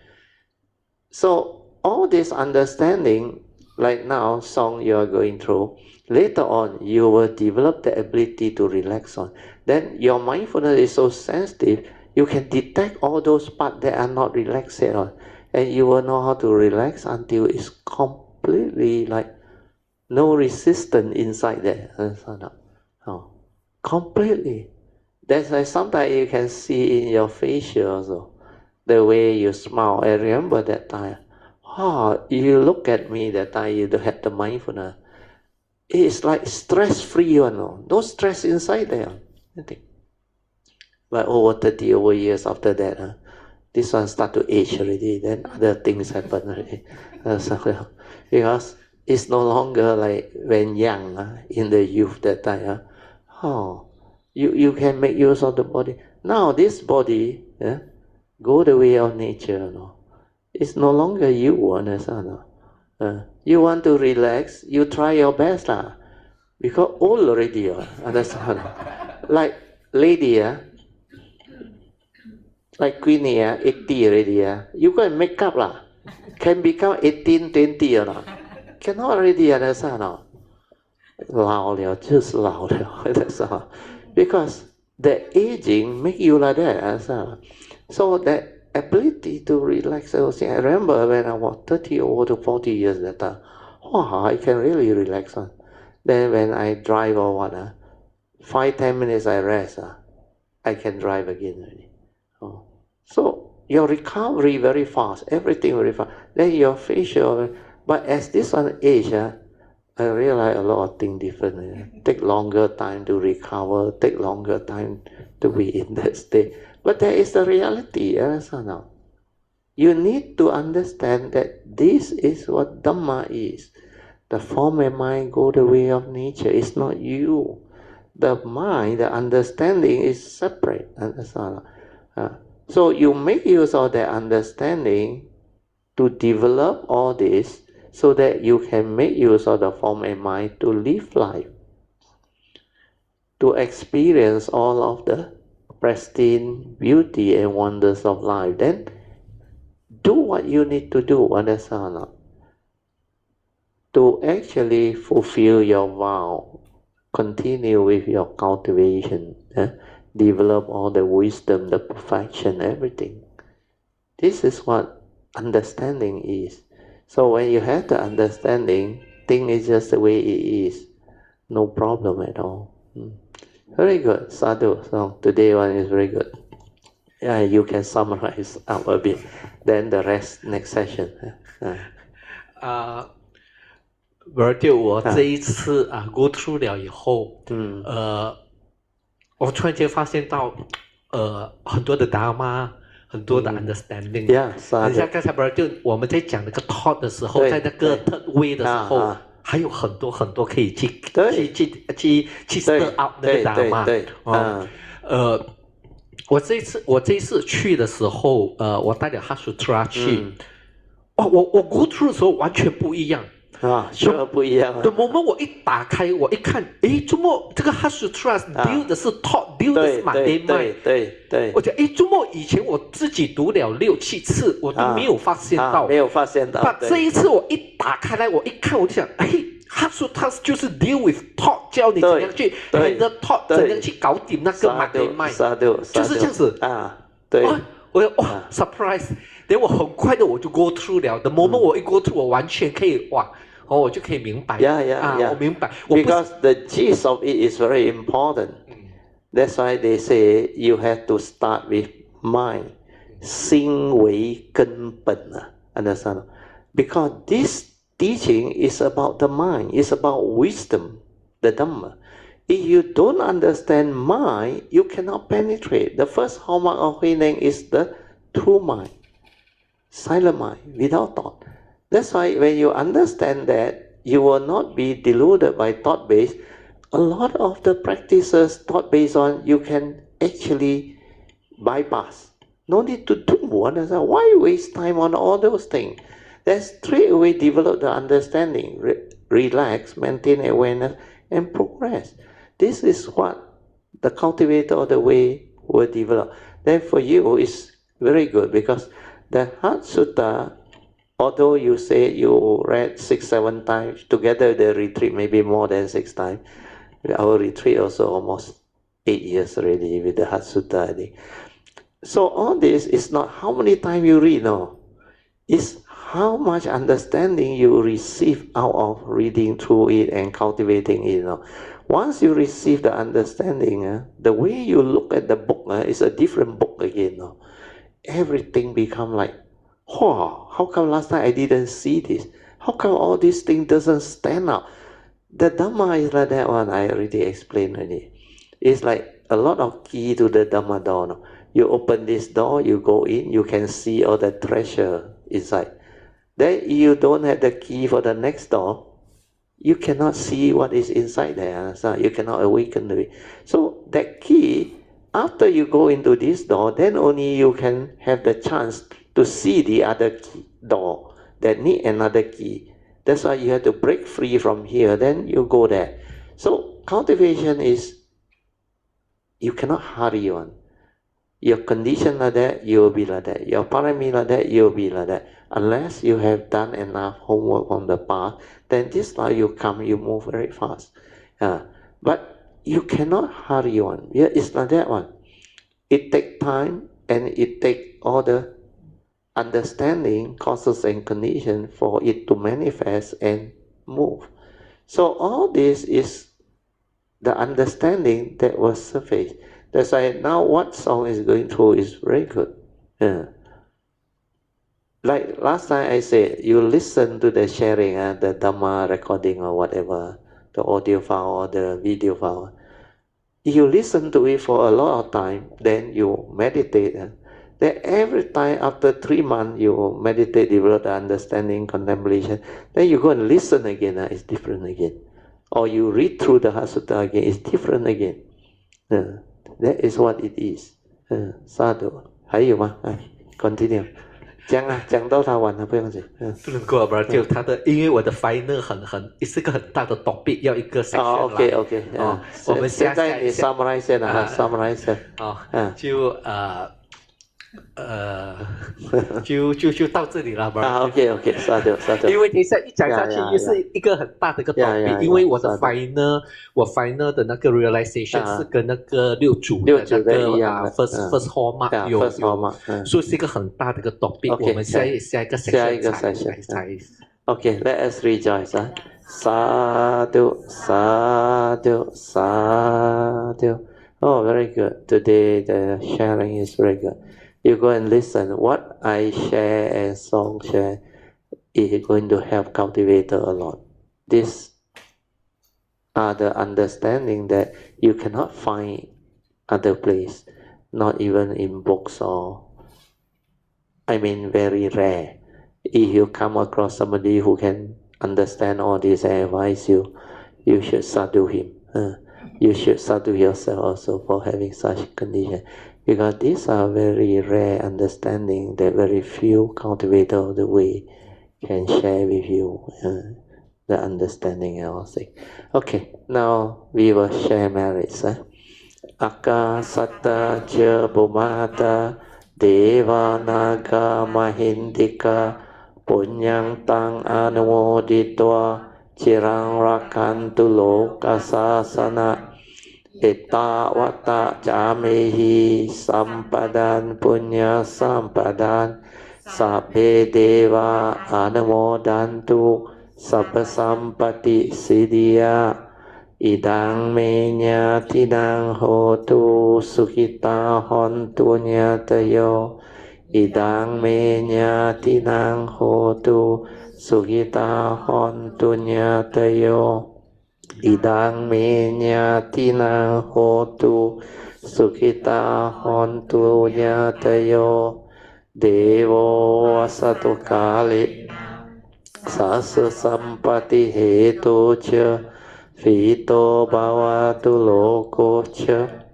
Speaker 1: So all this understanding, like now, song you are going through, later on you will develop the ability to relax on. Then your mindfulness is so sensitive, you can detect all those parts that are not relaxed at all. And you will know how to relax until it's completely like no resistance inside there. Completely. That's why sometimes you can see in your facial also, the way you smile. I remember that time. You look at me that time, you have the mindfulness. It's like stress-free, no stress inside there. Nothing. But over 30 years after that, this one start to age already, then other things happen already. Because it's no longer like when young, in the youth that time. You can make use of the body. Now this body, go the way of nature, It's no longer you, understand? You want to relax, you try your best, because old already, understand? Like lady, like Queenie, 80 already, you go and make up, can become 18, 20, cannot already, understand? 老了就是老了, understand? Because the aging make you like that, understand? So that ability to relax. I remember when I was 30 over to 40 years that time, I can really relax. Then when I drive or what, 5-10 minutes I rest, I can drive again already. So your recovery very fast, everything very fast. Then your facial, but as this one age, I realize a lot of things different. Take longer time to recover, take longer time to be in that state. But that is the reality, now. You need to understand that this is what Dhamma is. The form and mind go the way of nature. It's not you. The mind, the understanding is separate. So you make use of that understanding to develop all this so that you can make use of the form and mind to live life, to experience all of the pristine beauty and wonders of life. Then do what you need to do, understand? To actually fulfill your vow, continue with your cultivation, develop all the wisdom, the perfection, everything. This is what understanding is. So when you have the understanding, thing is just the way it is. No problem at all. Very good, sadhu. So today one is very good. Yeah, you can summarize up a bit. Then the rest next session.
Speaker 2: 我这一次go through 了以后，我突然間發現到，很多的 Dharma，很多的 understanding。像剛才我們在講那個 thought 的時候，在那個 third way 的時候，還有很多很多可以去 stir out 那個 Dharma。我這一次去的時候，我帶了 Sutra 去，我 go through 的時候完全不一樣。
Speaker 1: sure 不一樣。
Speaker 2: The moment 我一打開，我一看，怎麼這個 Sutra deal 的是 thought deal 的是 mind？對。我覺得，怎麼以前我自己讀了6-7次，我都沒有發現到。
Speaker 1: 沒有發現到。
Speaker 2: 但這一次我一打開來，我一看，我就想，Sutra 就是 deal with thought，教你怎樣去 handle thought，怎樣去搞掂那個 mind，就是這樣子。對。我surprise， 等我很快的我就 go through 了。The moment 我一 go through， 我完全可以我就可以明白。我明白。
Speaker 1: Because the gist of it is very important. That's why they say you have to start with mind. 心為根本 understand? Because this teaching is about the mind. It's about wisdom, the Dhamma. If you don't understand mind, you cannot penetrate. The first hallmark of Huineng is the true mind, silent mind, without thought. That's why when you understand that, you will not be deluded by thought-based. A lot of the practices thought-based on, you can actually bypass. No need to do. Why waste time on all those things? Then straight away develop the understanding, relax, maintain awareness, and progress. This is what the cultivator of the way will develop. Then for you, it's very good because the Heart Sutta, although you say you read 6-7 times, together the retreat maybe more than 6 times. Our retreat also almost 8 years already with the Heart Sutta, I think. So all this is not how many times you read, no. It's how much understanding you receive out of reading through it and cultivating it. Once you receive the understanding, the way you look at the book is a different book again. Everything become like, wow, how come last time I didn't see this? How come all these things doesn't stand out? The Dhamma is like that one, I already explained already. It's like a lot of key to the Dhamma door. You open this door, you go in, you can see all the treasure inside. Then you don't have the key for the next door, you cannot see what is inside there, so you cannot awaken to it. So that key, after you go into this door, then only you can have the chance to see the other key, door that need another key. That's why you have to break free from here, then you go there. So cultivation is, you cannot hurry on. Your condition like that, you will be like that. Your parami like that, you will be like that. Unless you have done enough homework on the path, then this life you come, you move very fast. But you cannot hurry on. Yeah, it's like that one. It takes time and it takes all the understanding, causes and conditions for it to manifest and move. So all this is the understanding that was surfaced. That's why now what song is going through is very good. like last time I said, you listen to the sharing, the Dhamma recording or whatever, the audio file or the video file. You listen to it for a lot of time, then you meditate. Then every time after 3 months, you meditate, develop the understanding, contemplation. Then you go and listen again, it's different again. Or you read through the Sutta again, it's different again. That is what it is. Sadhu. 还有吗？ Continue. 讲多少晚了？不用紧。
Speaker 2: 不能够吧？就他的，因为我的 final 是个很大的 topic， 要一个 section 来。
Speaker 1: OK。
Speaker 2: 我们
Speaker 1: 现在你 summarize 先啊 ，summarize。
Speaker 2: 就到这里了吧。
Speaker 1: OK， sadhu。
Speaker 2: 因为等一下一讲下去又是一个很大的一个 topic， 因为我的 final 的那个 realization 是跟那个六祖的那个first Homage 有，所以是一个很大的一个 topic。我们下一个 section 才。
Speaker 1: Okay, let us rejoice. Sadhu. Oh, very good. Today the sharing is very good. You go and listen. What I share and song share is going to help cultivator a lot. These are the understanding that you cannot find other place, not even in books or, very rare. If you come across somebody who can understand all this and advise you, you should sadhu him. You should sadhu yourself also for having such condition. Because these are very rare understanding that very few cultivators of the way can share with you the understanding and all things. Okay, now we will share merits. Akasata ja bhumata deva naga mahintika punyang tang anumoditwa cirang rakantu lokasasana Ita wata jamehi sampadan punya sampadan Sabbe deva anamodantu sabba sampati siddhya Idang menya tidang hotu sukhita hontu nyatayo Idang menya tidang hotu sukhita hontu nyatayo Idang menya tinang hotu sukhita hontu nyatayo Devo asatu kali sasa sampati hetu cha Vito bhavatu loko cha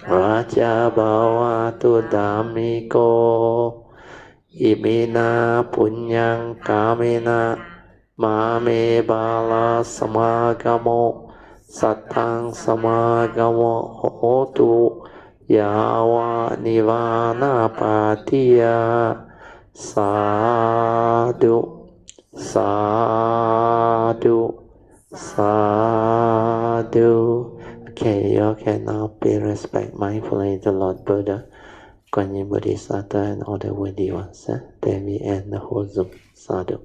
Speaker 1: Raja bhavatu dhammiko Imina punyang kamena Mame bala samagamo Satang samagamo hotu Yawa nivana patiya Sadhu Okay, you can now pay respect mindfully to Lord Buddha, Guanyin Bodhisattva and all the worthy ones. Then we end the whole Zoom. Sadhu.